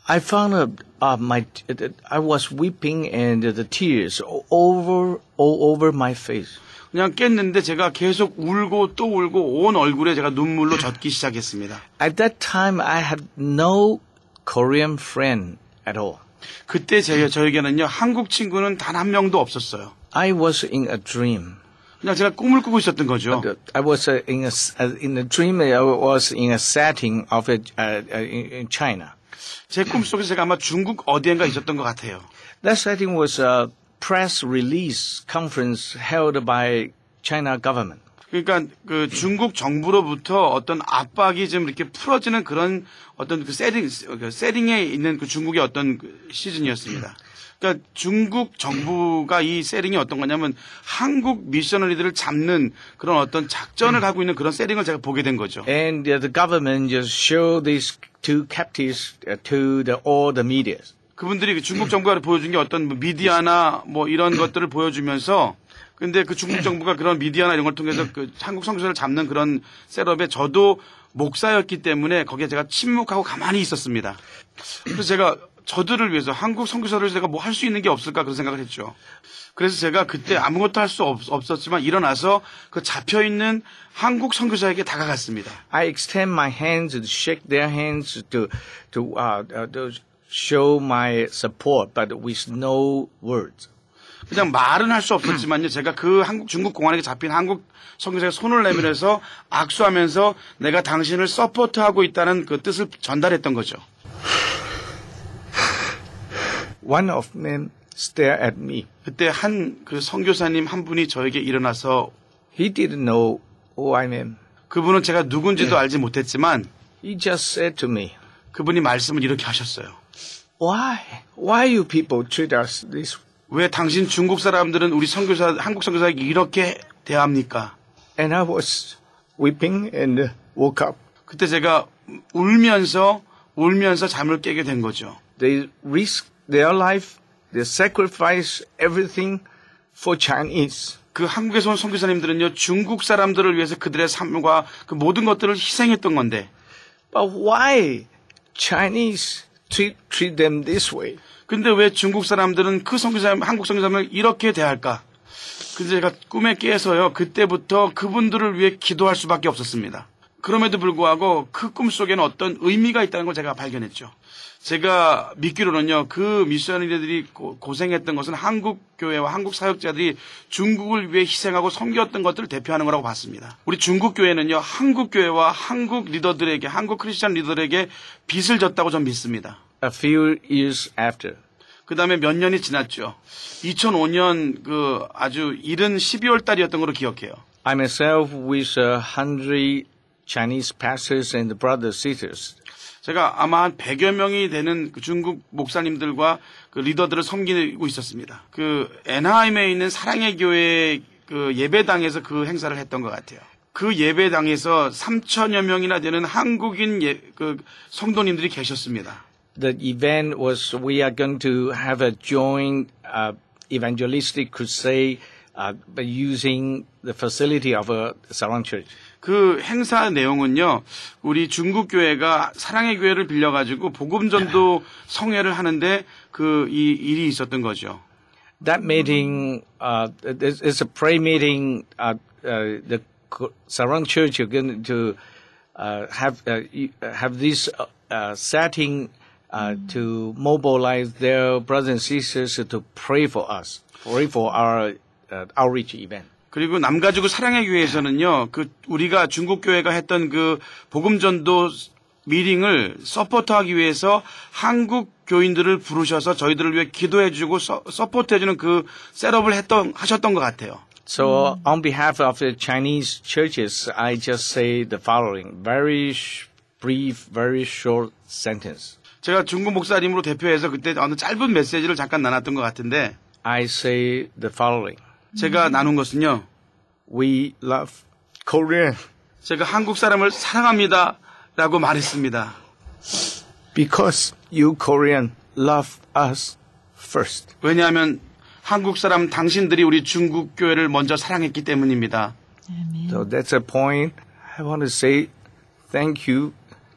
I found I was weeping and the tears all over my face. 그냥 깼는데 제가 계속 울고 또 울고 온 얼굴에 제가 눈물로 젖기 시작했습니다. At that time, I had no Korean friend at all. 그때 저에게는요 한국 친구는 단 한 명도 없었어요. I was in a dream. 그냥 제가 꿈을 꾸고 있었던 거죠. I was in a dream. I was in a setting of in China. 제 꿈속에서 제가 아마 중국 어디엔가 있었던 것 같아요. That setting was a press release conference held by China government. 그러니까 그 중국 정부로부터 어떤 압박이 좀 이렇게 풀어지는 그런 어떤 그 세팅에 있는 그 중국의 어떤 그 시즌이었습니다. 그러니까 중국 정부가 이 세팅이 어떤 거냐면 한국 미셔너리들을 잡는 그런 어떤 작전을 하고 있는 그런 세팅을 제가 보게 된 거죠. And the government just showed these two captives to all the media. 그분들이 중국 정부가 보여준 게 어떤 미디어나 뭐 이런 것들을 보여주면서 근데 그 중국 정부가 그런 미디어나 이런 걸 통해서 그 한국 선교사를 잡는 그런 셋업에 저도 목사였기 때문에 거기에 제가 침묵하고 가만히 있었습니다. 그래서 제가 저들을 위해서 한국 선교사를 제가 뭐 할 수 있는 게 없을까 그런 생각을 했죠. 그래서 제가 그때 아무것도 할 수 없었지만 일어나서 그 잡혀있는 한국 선교사에게 다가갔습니다. I extend my hands to shake their hands to show my support, but with no words. 그냥 말은 할 수 없었지만요. 제가 그 중국 공안에게 잡힌 한국 선교사가 손을 내밀어서 악수하면서 내가 당신을 서포트하고 있다는 그 뜻을 전달했던 거죠. One of them stared at me. 그때 그 선교사님 한 분이 저에게 일어나서 He didn't know who I am. 그분은 제가 누군지도 알지 못했지만 He just said to me, 그분이 말씀을 이렇게 하셨어요. Why you people treat us this? 왜 당신 중국 사람들은 우리 한국 선교사에게 이렇게 대합니까? And I was weeping and woke up. 그때 제가 울면서 울면서 잠을 깨게 된 거죠. They risk their life, they sacrifice everything for Chinese. 그 한국에서 온 선교사님들은요, 중국 사람들을 위해서 그들의 삶과 그 모든 것들을 희생했던 건데. But why Chinese treat them this way? 근데 왜 중국 사람들은 그 선교사님, 한국 선교사님을 이렇게 대할까? 그래서 제가 꿈에 깨서요, 그때부터 그분들을 위해 기도할 수밖에 없었습니다. 그럼에도 불구하고 그 꿈속에는 어떤 의미가 있다는 걸 제가 발견했죠. 제가 믿기로는요, 그 미셔너리들이 고생했던 것은 한국 교회와 한국 사역자들이 중국을 위해 희생하고 섬겼던 것들을 대표하는 거라고 봤습니다. 우리 중국 교회는요, 한국 교회와 한국 리더들에게, 한국 크리스찬 리더들에게 빚을 졌다고 전 믿습니다. A few years after, 그 다음에 몇 년이 지났죠. 2005년 그 아주 이른 12월 달이었던 걸로 기억해요. I myself with 100 Chinese pastors and brothers sisters. 제가 아마 한 100여 명이 되는 그 중국 목사님들과 그 리더들을 섬기고 있었습니다. 그 애나하임에 있는 사랑의 교회 그 예배당에서 그 행사를 했던 것 같아요. 그 예배당에서 3,000여 명이나 되는 한국인 그 성도님들이 계셨습니다. The event was we are going to have a joint evangelistic crusade by using the facility of a Sarang church. 그 행사 내용은요, 우리 중국 교회가 사랑의 교회를 빌려가지고 복음전도 성회를 하는데 이 일이 있었던 거죠. That meeting is a prayer meeting. The Sarang church are going to have this setting to mobilize their brothers and sisters to pray for us, pray for our outreach event. 그리고 남가주구 사랑의 교회에서는요, 우리가 중국 교회가 했던 그 복음전도 미팅을 서포트하기 위해서 한국 교인들을 부르셔서 저희들을 위해 기도해주고 서포트해주는 그 셋업을 하셨던 것 같아요. So on behalf of the Chinese churches, I just say the following, very brief, very short sentence. 제가 중국 목사님으로 대표해서 그때 어느 짧은 메시지를 잠깐 나눴던 것 같은데, I say the following. 제가 나눈 것은요, We love Korean 제가 한국 사람을 사랑합니다 라고 말했습니다. because you Korean love us first. 왜냐하면 한국 사람 당신들이 우리 중국 교회를 먼저 사랑했기 때문입니다. So that's a point. I want to say thank you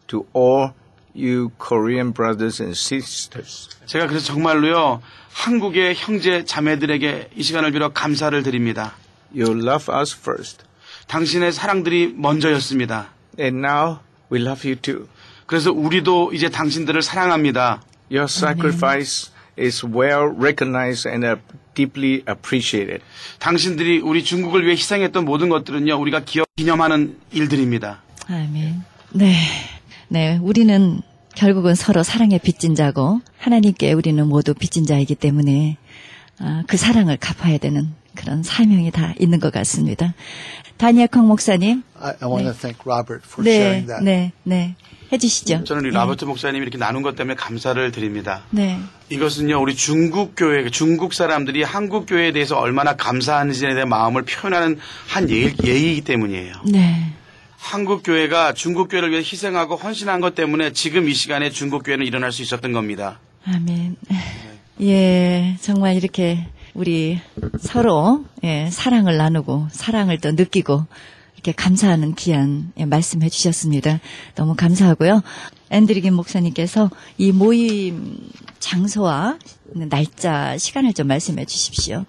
to all you Korean brothers and sisters. 제가 그래서 정말로요, 한국의 형제 자매들에게 이 시간을 빌어 감사를 드립니다. You love us first. 당신의 사랑들이 먼저였습니다. And now we love you too. 그래서 우리도 이제 당신들을 사랑합니다. Your sacrifice is well recognized and deeply appreciated. 당신들이 우리 중국을 위해 희생했던 모든 것들은요, 우리가 기념하는 일들입니다. 아멘. 네, 우리는 결국은 서로 사랑의 빚진 자고 하나님께 우리는 모두 빚진 자이기 때문에 그 사랑을 갚아야 되는 그런 사명이 다 있는 것 같습니다. 다니엘 콩 목사님. I want to thank Robert for sharing that. 네. 해주시죠. 저는 이 라버트 목사님이 이렇게 나눈 것 때문에 감사를 드립니다. 네. 이것은요, 우리 중국 사람들이 한국 교회에 대해서 얼마나 감사하는지에 대한 마음을 표현하는 한 예의이기 때문이에요. 네. 한국 교회가 중국 교회를 위해 희생하고 헌신한 것 때문에 지금 이 시간에 중국 교회는 일어날 수 있었던 겁니다. 아멘. 예, 정말 이렇게 우리 서로 사랑을 나누고 사랑을 또 느끼고 이렇게 감사하는 귀한 말씀해 주셨습니다. 너무 감사하고요. 앤드류 김 목사님께서 이 모임 장소와 날짜, 시간을 좀 말씀해 주십시오.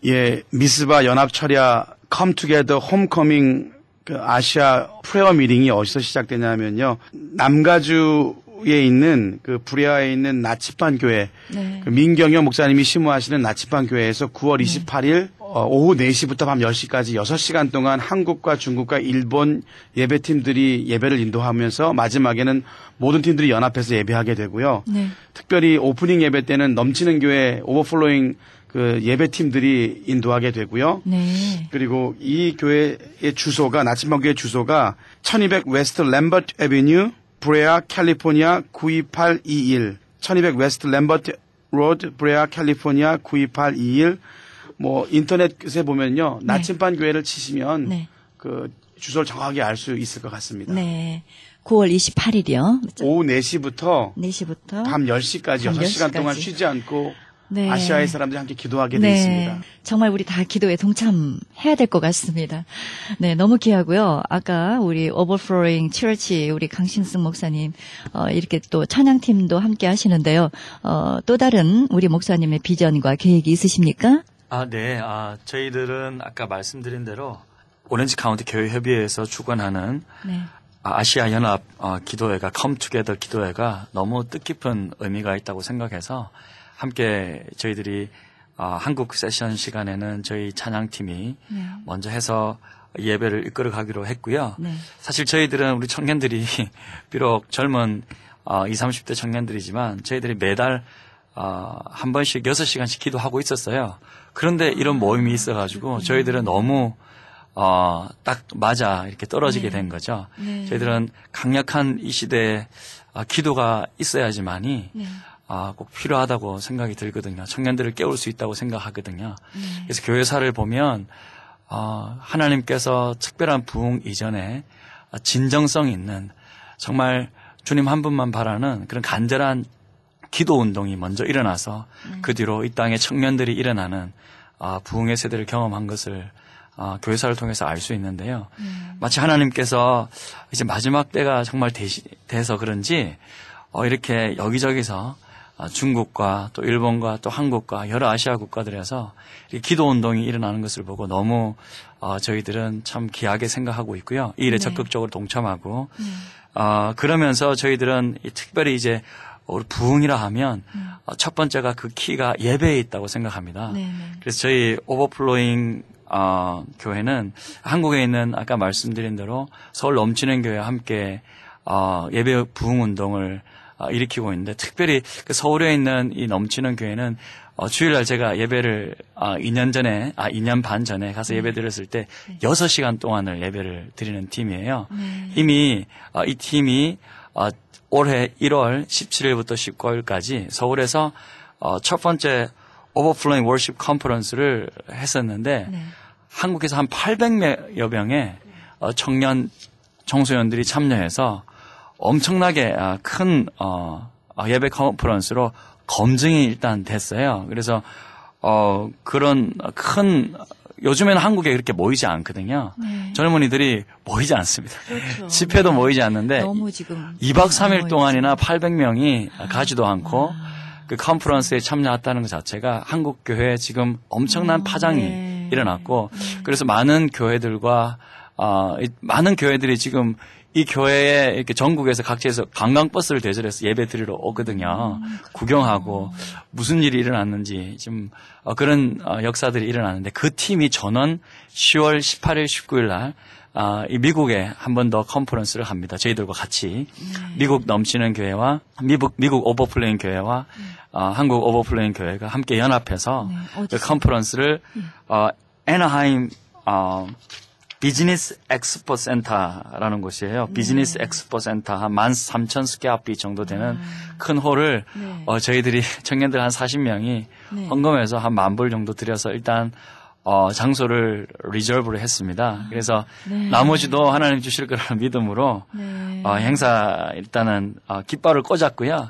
예, 미스바 연합철야 Come Together Homecoming 그 아시아 프레어 미팅이 어디서 시작되냐면요. 남가주에 있는 그 불야에 있는 나치반 교회, 네. 그 민경현 목사님이 심우하시는 나치반 교회에서 9월 28일 오후 4시부터 밤 10시까지 6시간 동안 한국과 중국과 일본 예배팀들이 예배를 인도하면서 마지막에는 모든 팀들이 연합해서 예배하게 되고요. 네. 특별히 오프닝 예배 때는 넘치는 교회 오버플로잉 그 예배팀들이 인도하게 되고요. 네. 그리고 이 교회의 주소가, 나침반 교회 주소가 1200 웨스트 램버트 애비뉴, 브레아, 캘리포니아 92821. 1200 웨스트 램버트 로드, 브레아, 캘리포니아 92821. 뭐 인터넷에 보면요, 나침반 교회를 치시면 네. 그 주소를 정확하게 알 수 있을 것 같습니다. 네. 9월 28일이요. 오후 4시부터 4시부터 밤 10시까지 밤 6시간 동안 10시까지. 쉬지 않고 네. 아시아의 사람들이 함께 기도하게 되어 있습니다. 정말 우리 다 기도에 동참해야 될 것 같습니다. 네, 너무 귀하고요. 아까 우리 오버플로잉 처치 우리 강신승 목사님 이렇게 또 찬양팀도 함께 하시는데요. 또 다른 우리 목사님의 비전과 계획이 있으십니까? 네. 저희들은 아까 말씀드린 대로 오렌지 카운티 교회 협의회에서 주관하는 네. 아시아 연합 기도회가 Come Together 기도회가 너무 뜻깊은 의미가 있다고 생각해서 함께 저희들이 한국 세션 시간에는 저희 찬양팀이 네. 먼저 해서 예배를 이끌어 가기로 했고요. 네. 사실 저희들은 우리 청년들이 비록 젊은 20, 30대 청년들이지만 저희들이 매달 한 번씩 6시간씩 기도하고 있었어요. 그런데 이런 모임이 있어가지고 저희들은 너무 딱 맞아 이렇게 떨어지게 된 거죠. 네. 저희들은 강력한 이 시대에 기도가 있어야지만이 네. 꼭 필요하다고 생각이 들거든요. 청년들을 깨울 수 있다고 생각하거든요. 그래서 교회사를 보면 하나님께서 특별한 부흥 이전에 진정성 있는 정말 주님 한 분만 바라는 그런 간절한 기도 운동이 먼저 일어나서 그 뒤로 이 땅에 청년들이 일어나는 부흥의 세대를 경험한 것을 교회사를 통해서 알 수 있는데요. 마치 하나님께서 이제 마지막 때가 정말 돼서 그런지 이렇게 여기저기서 중국과 또 일본과 또 한국과 여러 아시아 국가들에서 기도 운동이 일어나는 것을 보고 너무 저희들은 참 귀하게 생각하고 있고요. 이 일에 적극적으로 동참하고 그러면서 저희들은 특별히 이제 우리 부흥이라 하면 첫 번째가 그 키가 예배에 있다고 생각합니다. 그래서 저희 오버플로잉 교회는 한국에 있는 아까 말씀드린 대로 서울 넘치는 교회와 함께 예배 부흥 운동을 일으키고 있는데 특별히 그 서울에 있는 이 넘치는 교회는 주일날 제가 예배를 2년 반 전에 가서 예배 드렸을 때 6시간 동안을 예배를 드리는 팀이에요. 이미 이 팀이 올해 1월 17일부터 19일까지 서울에서 첫 번째 오버플로잉 월십 컨퍼런스를 했었는데 한국에서 한 800여 명의 청소년들이 참여해서 엄청나게 큰 예배 컨퍼런스로 검증이 일단 됐어요. 그래서 그런 큰 요즘에는 한국에 그렇게 모이지 않거든요. 젊은이들이 모이지 않습니다. 그렇죠. 집회도 모이지 않는데 너무 지금 2박 3일 동안이나 800명이 가지도 않고 그 컨퍼런스에 참여했다는 것 자체가 한국 교회에 지금 엄청난 파장이 일어났고 그래서 많은 교회들과 많은 교회들이 지금 이 교회에 이렇게 전국에서 각지에서 관광버스를 대절해서 예배 드리러 오거든요. 구경하고 무슨 일이 일어났는지 좀 그런 역사들이 일어났는데 그 팀이 전원 10월 18일, 19일 날 이 미국에 한 번 더 컨퍼런스를 합니다. 저희들과 같이 미국 넘치는 교회와 미국 오버플레인 교회와 한국 오버플레인 교회가 함께 연합해서 그 컨퍼런스를 애나하임 비즈니스 엑스포 센터라는 곳이에요. 비즈니스 엑스포 센터 한 13,000 스퀘어핏 정도 되는 큰 홀을 저희들이 청년들 한 40명이 헌금해서 한 10,000불 정도 들여서 일단 장소를 리저브를 했습니다. 그래서 나머지도 하나님 주실 거라는 믿음으로 행사 일단은 깃발을 꽂았고요.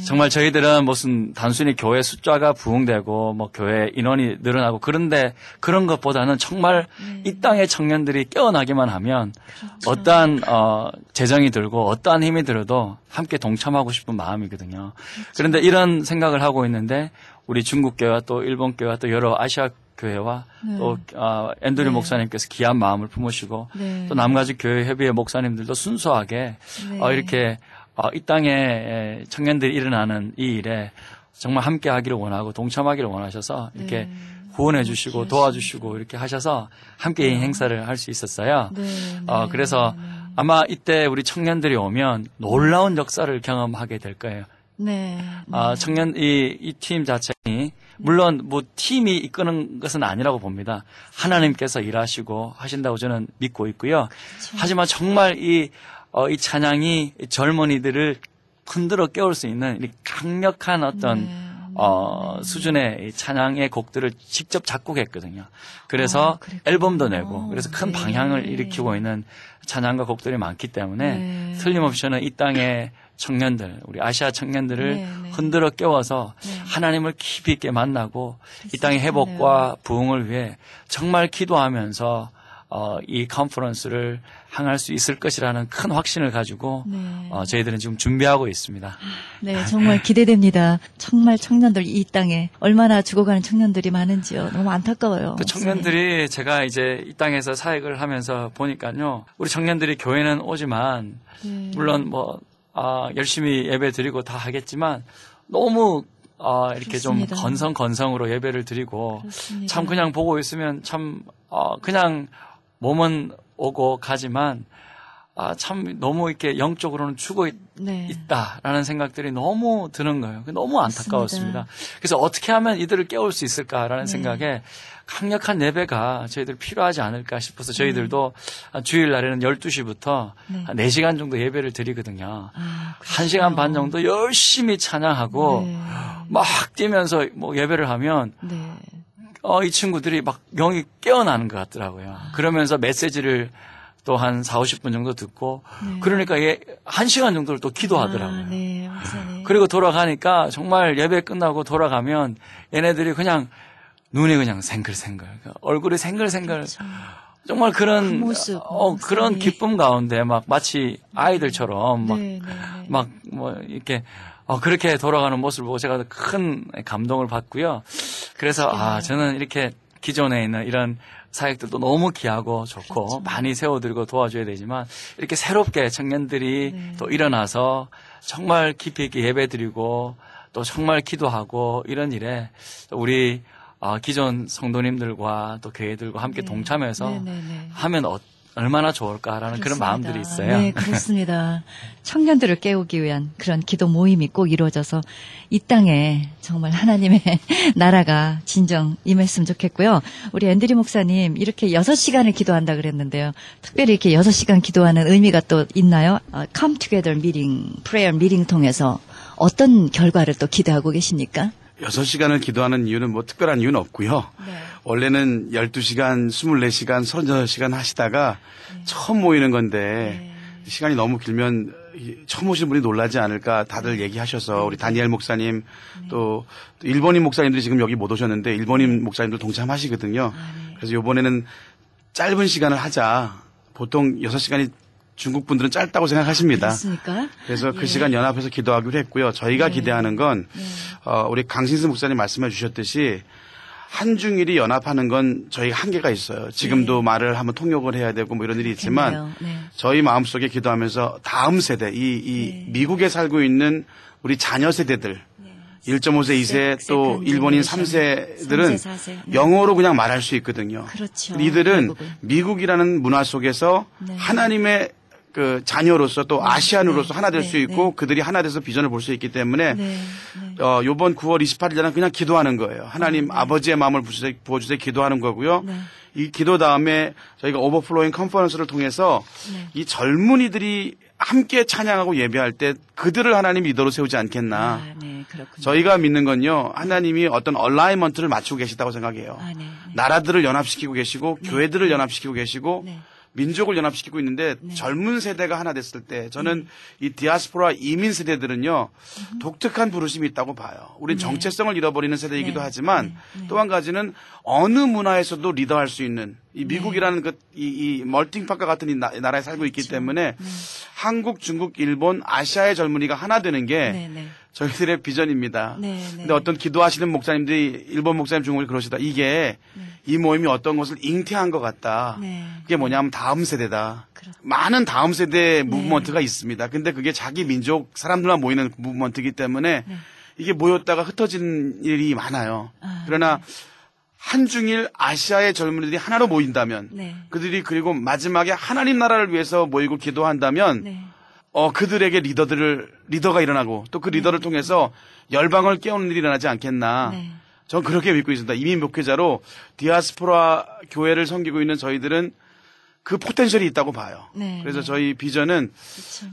정말 저희들은 무슨 단순히 교회 숫자가 부흥되고 뭐 교회 인원이 늘어나고 그런데 그런 것보다는 정말 이 땅의 청년들이 깨어나기만 하면 어떠한 재정이 들고 어떠한 힘이 들어도 함께 동참하고 싶은 마음이거든요. 그런데 이런 생각을 하고 있는데 우리 중국 교회와 또 일본 교회와 또 여러 아시아 교회와 또 앤드류 목사님께서 귀한 마음을 품으시고 또 남가주 교회 협의회 목사님들도 순수하게 이렇게 이 땅에 청년들이 일어나는 이 일에 정말 함께 하기를 원하고 동참하기를 원하셔서 이렇게 후원해 주시고 도와주시고 이렇게 하셔서 함께 이 행사를 할 수 있었어요. 그래서 아마 이때 우리 청년들이 오면 놀라운 역사를 경험하게 될 거예요. 청년 이 팀 자체니 물론 뭐 팀이 이끄는 것은 아니라고 봅니다. 하나님께서 일하시고 하신다고 저는 믿고 있고요. 하지만 정말 이 찬양이 젊은이들을 흔들어 깨울 수 있는 이 강력한 어떤 수준의 이 찬양의 곡들을 직접 작곡했거든요. 그래서 앨범도 내고 그래서 큰 방향을 일으키고 있는 찬양가 곡들이 많기 때문에 틀림없이 저는 이 땅의 청년들, 우리 아시아 청년들을 흔들어 깨워서 하나님을 깊이 있게 만나고 이 땅의 회복과 부흥을 위해 정말 기도하면서 이 컨퍼런스를 향할 수 있을 것이라는 큰 확신을 가지고 저희들은 지금 준비하고 있습니다. 네, 정말 기대됩니다. 정말 청년들 이 땅에 얼마나 죽어가는 청년들이 많은지요. 너무 안타까워요. 그 청년들이 제가 이제 이 땅에서 사역을 하면서 보니까요. 우리 청년들이 교회는 오지만 물론 뭐 열심히 예배 드리고 다 하겠지만 너무 이렇게 그렇습니다. 좀 건성으로 예배를 드리고 그렇습니다. 참 그냥 보고 있으면 참 그냥 몸은 오고 가지만 참 너무 이렇게 영적으로는 죽어 있다라는 생각들이 너무 드는 거예요. 너무 안타까웠습니다. 그래서 어떻게 하면 이들을 깨울 수 있을까라는 생각에 강력한 예배가 저희들 필요하지 않을까 싶어서 저희들도 주일날에는 12시부터 한 4시간 정도 예배를 드리거든요. 1시간 반 정도 열심히 찬양하고 막 뛰면서 뭐 예배를 하면 이 친구들이 막 영이 깨어나는 것 같더라고요. 그러면서 메시지를 또 한 40, 50분 정도 듣고 그러니까 1시간 정도를 또 기도하더라고요. 그리고 돌아가니까 정말 예배 끝나고 돌아가면 얘네들이 그냥 눈이 그냥 생글생글, 얼굴이 생글생글. 그렇죠. 정말 그런 그 모습, 그런 기쁨 가운데 막 마치 아이들처럼 막 뭐 이렇게 그렇게 돌아가는 모습을 보고 제가 큰 감동을 받고요. 그래서 저는 이렇게 기존에 있는 이런 사역들도 너무 귀하고 좋고 많이 세워드리고 도와줘야 되지만 이렇게 새롭게 청년들이 또 일어나서 정말 깊이 있게 예배드리고 또 정말 기도하고 이런 일에 우리 기존 성도님들과 또 교회들과 함께 동참해서 하면 얼마나 좋을까라는 그런 마음들이 있어요. 네, 그렇습니다. 청년들을 깨우기 위한 그런 기도 모임이 꼭 이루어져서 이 땅에 정말 하나님의 나라가 진정 임했으면 좋겠고요. 우리 앤드류 목사님 이렇게 6시간을 기도한다 그랬는데요. 특별히 이렇게 6시간 기도하는 의미가 또 있나요? Come Together Meeting, Prayer Meeting 통해서 어떤 결과를 또 기대하고 계십니까? 6시간을 기도하는 이유는 뭐 특별한 이유는 없고요. 원래는 12시간, 24시간, 36시간 하시다가 처음 모이는 건데 시간이 너무 길면 처음 오신 분이 놀라지 않을까 다들 얘기하셔서 우리 다니엘 목사님 또 일본인 목사님들이 지금 여기 못 오셨는데 일본인 목사님들 동참하시거든요. 그래서 이번에는 짧은 시간을 하자. 보통 6시간이 중국 분들은 짧다고 생각하십니다. 그렇습니까? 그래서 그 시간 연합해서 기도하기로 했고요. 저희가 기대하는 건 우리 강신수 목사님 말씀해 주셨듯이 한중일이 연합하는 건 저희가 한계가 있어요. 지금도 말을 한번 통역을 해야 되고 뭐 이런 일이 있지만 저희 마음속에 기도하면서 다음 세대 이 미국에 살고 있는 우리 자녀 세대들 1.5세, 2세 또 일본인 3세들은 3세, 4세. 영어로 그냥 말할 수 있거든요. 그렇죠. 이들은 미국이라는 문화 속에서 하나님의 그 자녀로서 또 아시안으로서 하나 될 수 있고 그들이 하나 돼서 비전을 볼 수 있기 때문에 요번 9월 28일 날은 그냥 기도하는 거예요. 하나님 아버지의 마음을 부어주세요 기도하는 거고요. 이 기도 다음에 저희가 오버플로잉 컨퍼런스를 통해서 이 젊은이들이 함께 찬양하고 예배할 때 그들을 하나님 리더로 세우지 않겠나. 저희가 믿는 건요. 하나님이 어떤 얼라이먼트를 맞추고 계시다고 생각해요. 나라들을 연합시키고 계시고 교회들을 연합시키고 계시고 민족을 연합시키고 있는데 젊은 세대가 하나 됐을 때 저는 이 디아스포라 이민 세대들은요. 독특한 부르심이 있다고 봐요. 우린 정체성을 잃어버리는 세대이기도 하지만 또 한 가지는 어느 문화에서도 리더할 수 있는 이 미국이라는 이 멀팅팟과 같은 이 나라에 살고 있기 때문에 한국, 중국, 일본, 아시아의 젊은이가 하나 되는 게 저희들의 비전입니다. 근데 어떤 기도하시는 목사님들이 일본 목사님, 중국이 그러시다. 이게 이 모임이 어떤 것을 잉태한 것 같다. 그게 뭐냐면 다음 세대다. 많은 다음 세대 무브먼트가 있습니다. 근데 그게 자기 민족 사람들만 모이는 무브먼트이기 때문에 이게 모였다가 흩어지는 일이 많아요. 그러나 한중일 아시아의 젊은이들이 하나로 모인다면 그들이 그리고 마지막에 하나님 나라를 위해서 모이고 기도한다면 그들에게 리더가 일어나고 또 그 리더를 통해서 열방을 깨우는 일이 일어나지 않겠나. 전 그렇게 믿고 있습니다. 이민 목회자로 디아스포라 교회를 섬기고 있는 저희들은 그 포텐셜이 있다고 봐요. 그래서 저희 비전은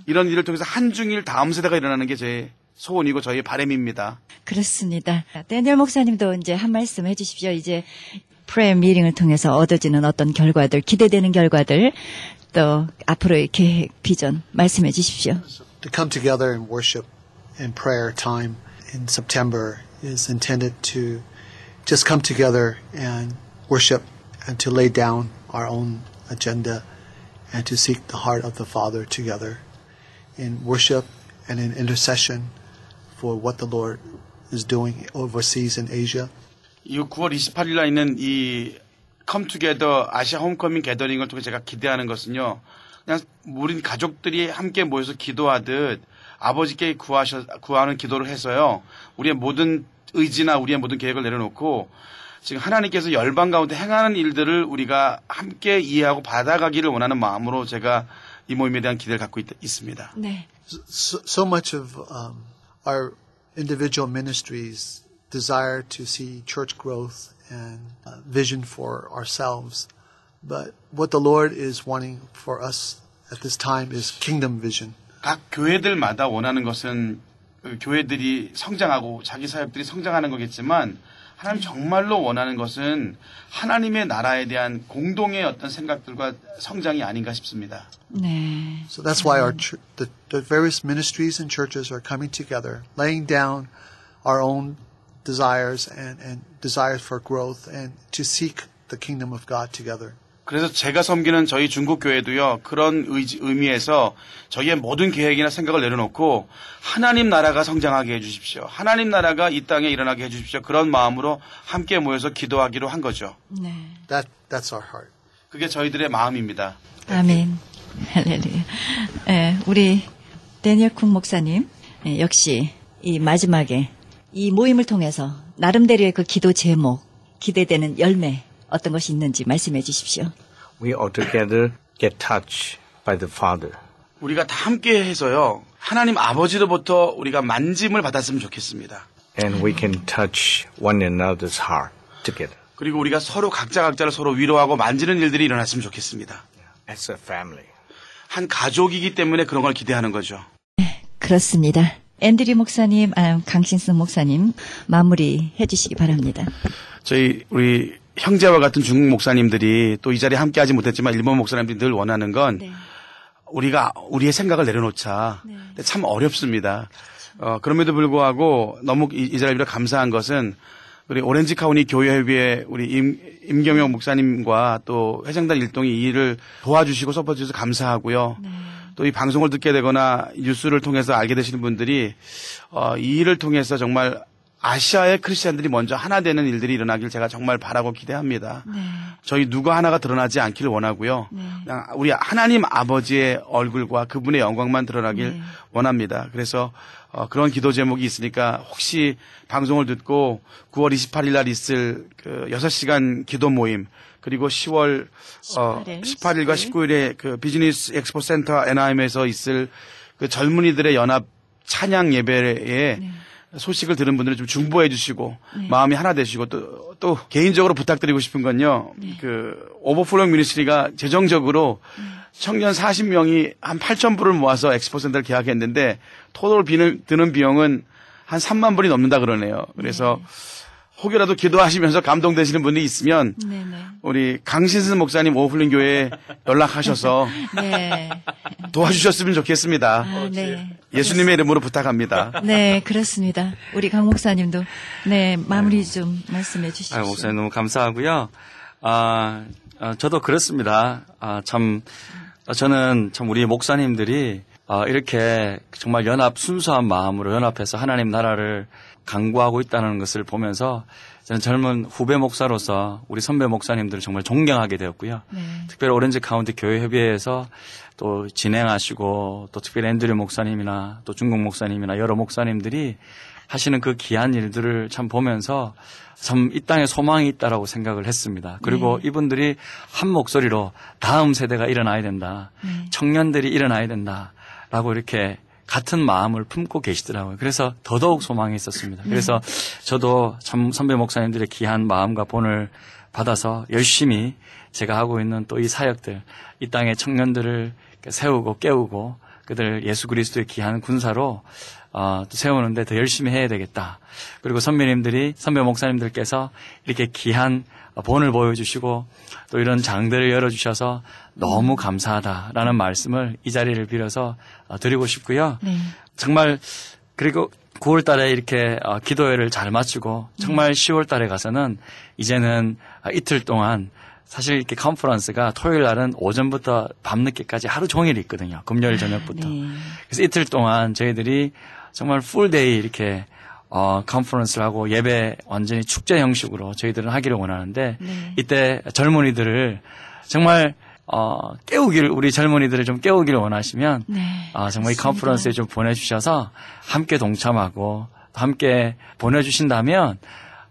이런 일을 통해서 한중일 다음 세대가 일어나는 게 제 소원이고 저희의 바람입니다. 그렇습니다. 데니얼 목사님도 이제 한 말씀 해주십시오. 이제 프레이어 미팅을 통해서 얻어지는 어떤 결과들, 기대되는 결과들, 또 앞으로의 계획, 비전 말씀해 주십시오. To come together and worship in prayer time in September is intended to just come together and worship and to lay down our own agenda and to seek the heart of the Father together in worship and in intercession for what the Lord is doing overseas in Asia. 이 9월 28일 날 있는 이 Come Together 아시아 홈커밍 게더링을 통해 제가 기대하는 것은요. 그냥 우리 가족들이 함께 모여서 기도하듯 아버지께 구하는 기도를 해서요. 우리의 모든 의지나 우리의 모든 계획을 내려놓고 지금 하나님께서 열방 가운데 행하는 일들을 우리가 함께 이해하고 받아가기를 원하는 마음으로 제가 이 모임에 대한 기대를 갖고 있습니다. 네. So much of our individual ministries desire to see church growth and vision for ourselves. But what the Lord is wanting for us at this time is kingdom vision. 각 교회들마다 원하는 것은 교회들이 성장하고 자기 사역들이 성장하는 거겠지만 하나님 정말로 원하는 것은 하나님의 나라에 대한 공동의 어떤 생각들과 성장이 아닌가 싶습니다. 네. So that's why the various ministries and churches are coming together, laying down our own desires and desires for growth and to seek the kingdom of God together. 그래서 제가 섬기는 저희 중국 교회도요. 그런 의미에서 저희의 모든 계획이나 생각을 내려놓고 하나님 나라가 성장하게 해 주십시오. 하나님 나라가 이 땅에 일어나게 해 주십시오. 그런 마음으로 함께 모여서 기도하기로 한 거죠. 네. That's our heart. 그게 저희들의 마음입니다. 아멘. 할렐루야. 네, 우리 데니얼 쿵 목사님 역시 이 마지막에 이 모임을 통해서 나름대로의 그 기도 제목, 기대되는 열매 어떤 것이 있는지 말씀해 주십시오. We altogether get touched by the Father. 우리가 다 함께 해서요. 하나님 아버지로부터 우리가 만짐을 받았으면 좋겠습니다. And we can touch one another's heart together. 그리고 우리가 서로 각자를 서로 위로하고 만지는 일들이 일어났으면 좋겠습니다. As a family. 한 가족이기 때문에 그런 걸 기대하는 거죠. 네, 그렇습니다. 앤드류 목사님, 강신승 목사님 마무리해 주시기 바랍니다. 우리 형제와 같은 중국 목사님들이 또 이 자리에 함께 하지 못했지만 일본 목사님들이 늘 원하는 건 네. 우리가 우리의 생각을 내려놓자. 네. 근데 참 어렵습니다. 그럼에도 불구하고 너무 이 자리에 감사한 것은 우리 오렌지 카운티 교회협의회 우리 임경영 목사님과 또 회장단 일동이 이 일을 도와주시고 서포트 주셔서 감사하고요. 네. 또 이 방송을 듣게 되거나 뉴스를 통해서 알게 되시는 분들이 이 일을 통해서 정말 아시아의 크리스찬들이 먼저 하나 되는 일들이 일어나길 제가 정말 바라고 기대합니다. 네. 저희 누구 하나가 드러나지 않기를 원하고요. 네. 그냥 우리 하나님 아버지의 얼굴과 그분의 영광만 드러나길 네. 원합니다. 그래서 그런 기도 제목이 있으니까 혹시 방송을 듣고 9월 28일 날 있을 그 6시간 기도 모임 그리고 10월 18일과 19일에 그 비즈니스 엑스포 센터 애나임에서 있을 그 젊은이들의 연합 찬양 예배에 네. 소식을 들은 분들은 좀 중보해 주시고 마음이 하나 되시고 또 개인적으로 부탁드리고 싶은 건요. 그 오버플로잉 미니스트리가 재정적으로 청년 40명이 한 8,000불을 모아서 엑스포 센터를 계약했는데 토tal 드는 비용은 한 3만 불이 넘는다 그러네요. 그래서 혹여라도 기도하시면서 감동되시는 분이 있으면 네네. 우리 강신승 목사님 오플링 교회에 연락하셔서 네. 도와주셨으면 좋겠습니다. 네. 예수님의 이름으로 부탁합니다. 네, 그렇습니다. 우리 강 목사님도 네 마무리 좀 말씀해 주십시오. 목사님 너무 감사하고요. 저도 그렇습니다. 저는 참 우리 목사님들이 이렇게 정말 순수한 마음으로 연합해서 하나님 나라를 강구하고 있다는 것을 보면서 저는 젊은 후배 목사로서 우리 선배 목사님들을 정말 존경하게 되었고요. 네. 특별히 오렌지 카운티 교회협의회에서 또 진행하시고 또 특별히 앤드류 목사님이나 또 중국 목사님이나 여러 목사님들이 하시는 그 귀한 일들을 참 보면서 참 이 땅에 소망이 있다라고 생각을 했습니다. 그리고 이분들이 한 목소리로 다음 세대가 일어나야 된다. 청년들이 일어나야 된다라고 이렇게 같은 마음을 품고 계시더라고요. 그래서 더더욱 소망이 있었습니다. 그래서 저도 참 선배 목사님들의 귀한 마음과 본을 받아서 열심히 제가 하고 있는 또 이 사역들, 이 땅의 청년들을 세우고 깨우고 그들 예수 그리스도의 귀한 군사로 또 세우는데 더 열심히 해야 되겠다. 그리고 선배 목사님들께서 이렇게 귀한 본을 보여주시고 또 이런 장들을 열어주셔서 너무 감사하다라는 말씀을 이 자리를 빌어서 드리고 싶고요. 네. 정말 그리고 9월 달에 이렇게 기도회를 잘 마치고 정말 10월 달에 가서는 이제는 이틀 동안 사실 이렇게 컨퍼런스가 토요일 날은 오전부터 밤늦게까지 하루 종일 있거든요. 금요일 저녁부터. 네. 그래서 이틀 동안 저희들이 정말 풀데이 이렇게 컨퍼런스를 하고 예배 완전히 축제 형식으로 저희들은 하기를 원하는데 네. 이때 젊은이들을 정말 우리 젊은이들을 좀 깨우기를 원하시면 네, 정말 이 맞습니다. 컨퍼런스에 좀 보내주셔서 함께 동참하고 함께 보내주신다면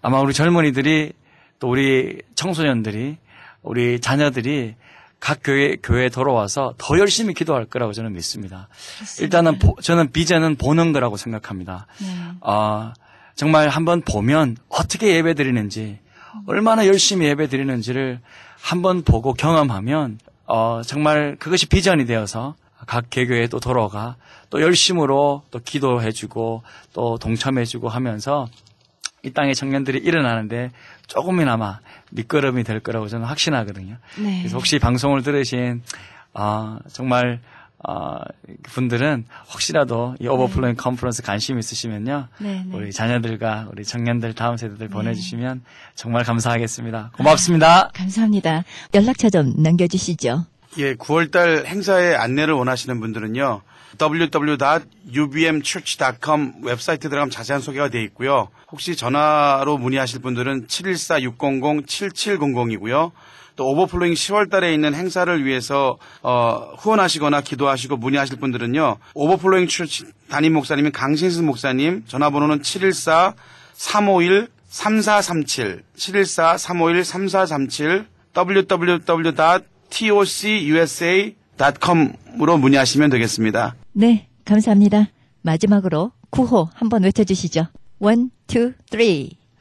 아마 우리 젊은이들이 또 우리 청소년들이 우리 자녀들이 각 교회에 돌아와서 더 열심히 기도할 거라고 저는 믿습니다. 그렇습니다. 일단은 저는 비전은 보는 거라고 생각합니다. 네. 정말 한번 보면 어떻게 예배 드리는지 얼마나 열심히 예배 드리는지를 한번 보고 경험하면 정말 그것이 비전이 되어서 각 개교에 또 돌아가 또 열심으로 또 기도해주고 또 동참해주고 하면서 이 땅의 청년들이 일어나는데 조금이나마 밑거름이 될 거라고 저는 확신하거든요. 네. 그래서 혹시 방송을 들으신 정말 분들은 혹시라도 이 오버플로잉 컨퍼런스 관심 있으시면요. 네, 네. 우리 자녀들과 우리 청년들 다음 세대들 보내주시면 정말 감사하겠습니다. 고맙습니다. 감사합니다. 연락처 좀 남겨주시죠. 예, 9월달 행사에 안내를 원하시는 분들은요. www.ubmchurch.com 웹사이트에 들어가면 자세한 소개가 되어 있고요. 혹시 전화로 문의하실 분들은 714-600-7700이고요. 또 오버플로잉 10월 달에 있는 행사를 위해서 후원하시거나 기도하시고 문의하실 분들은요. 오버플로잉 처치 담임 목사님인 강신수 목사님 전화번호는 714-351-3437 714-351-3437 www.tocusa.com으로 문의하시면 되겠습니다. 네, 감사합니다. 마지막으로 구호 한번 외쳐주시죠. 1, 2, 3.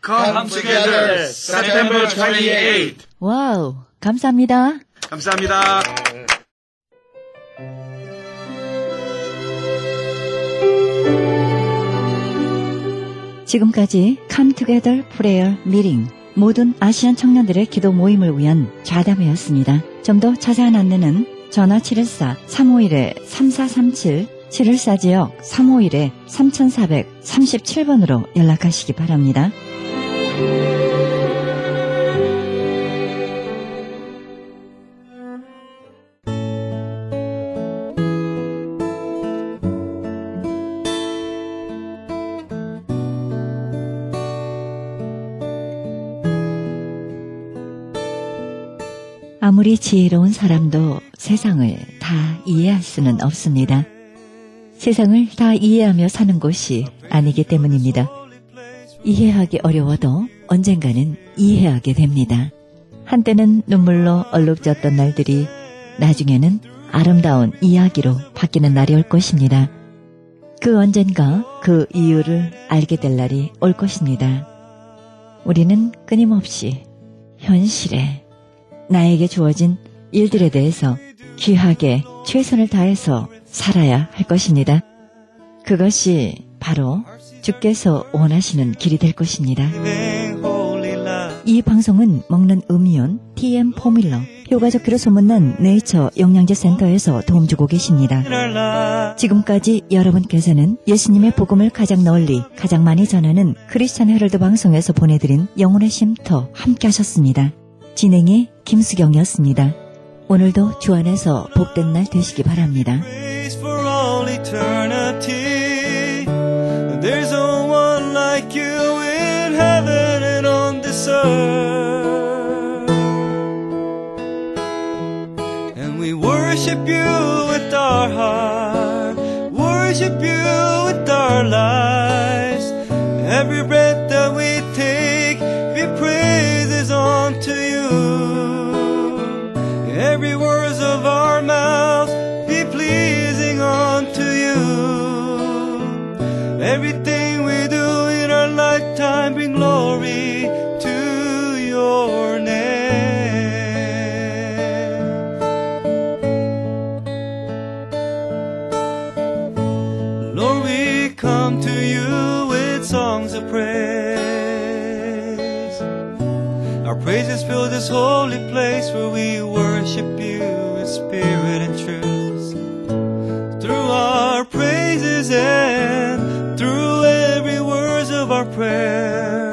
Come together, September 28. 와우, 감사합니다. 감사합니다. 지금까지 Come Together Prayer Meeting 모든 아시안 청년들의 기도 모임을 위한 좌담회였습니다. 좀 더 자세한 안내는 전화 714-351-3437 714지역 351-3437번으로 연락하시기 바랍니다. 아무리 지혜로운 사람도 세상을 다 이해할 수는 없습니다. 세상을 다 이해하며 사는 곳이 아니기 때문입니다. 이해하기 어려워도 언젠가는 이해하게 됩니다. 한때는 눈물로 얼룩졌던 날들이 나중에는 아름다운 이야기로 바뀌는 날이 올 것입니다. 그 언젠가 그 이유를 알게 될 날이 올 것입니다. 우리는 끊임없이 현실에 나에게 주어진 일들에 대해서 귀하게 최선을 다해서 살아야 할 것입니다. 그것이 바로 주께서 원하시는 길이 될 것입니다. 이 방송은 먹는 음이온 TM 포뮬러 효과좋기로 소문난 네이처 영양제 센터에서 도움 주고 계십니다. 지금까지 여러분께서는 예수님의 복음을 가장 널리 가장 많이 전하는 크리스찬 헤럴드 방송에서 보내드린 영혼의 쉼터 함께 하셨습니다. 진행의 김수경이었습니다. 오늘도 주 안에서 복된 날 되시기 바랍니다. There's no one like you in heaven and on this earth. And we worship you with our heart, worship you with our lives. Every breath that we take, we praises unto you. Every words of our mouths be pleasing unto you. Everything we do in our lifetime bring glory to your name. songs of praise. Our praises fill this holy place where we worship you in spirit and truth. Through our praises and through every word of our prayer,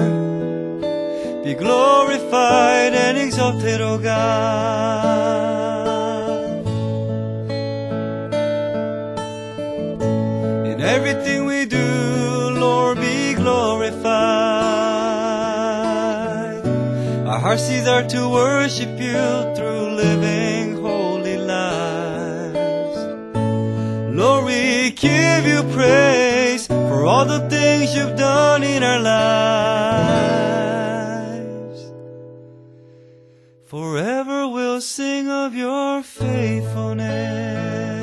be glorified and exalted, O God. In everything we do, Lord, be glorified. Our heart's desire to worship you through living holy lives. Lord, we give you praise for all the things you've done in our lives. Forever we'll sing of your faithfulness.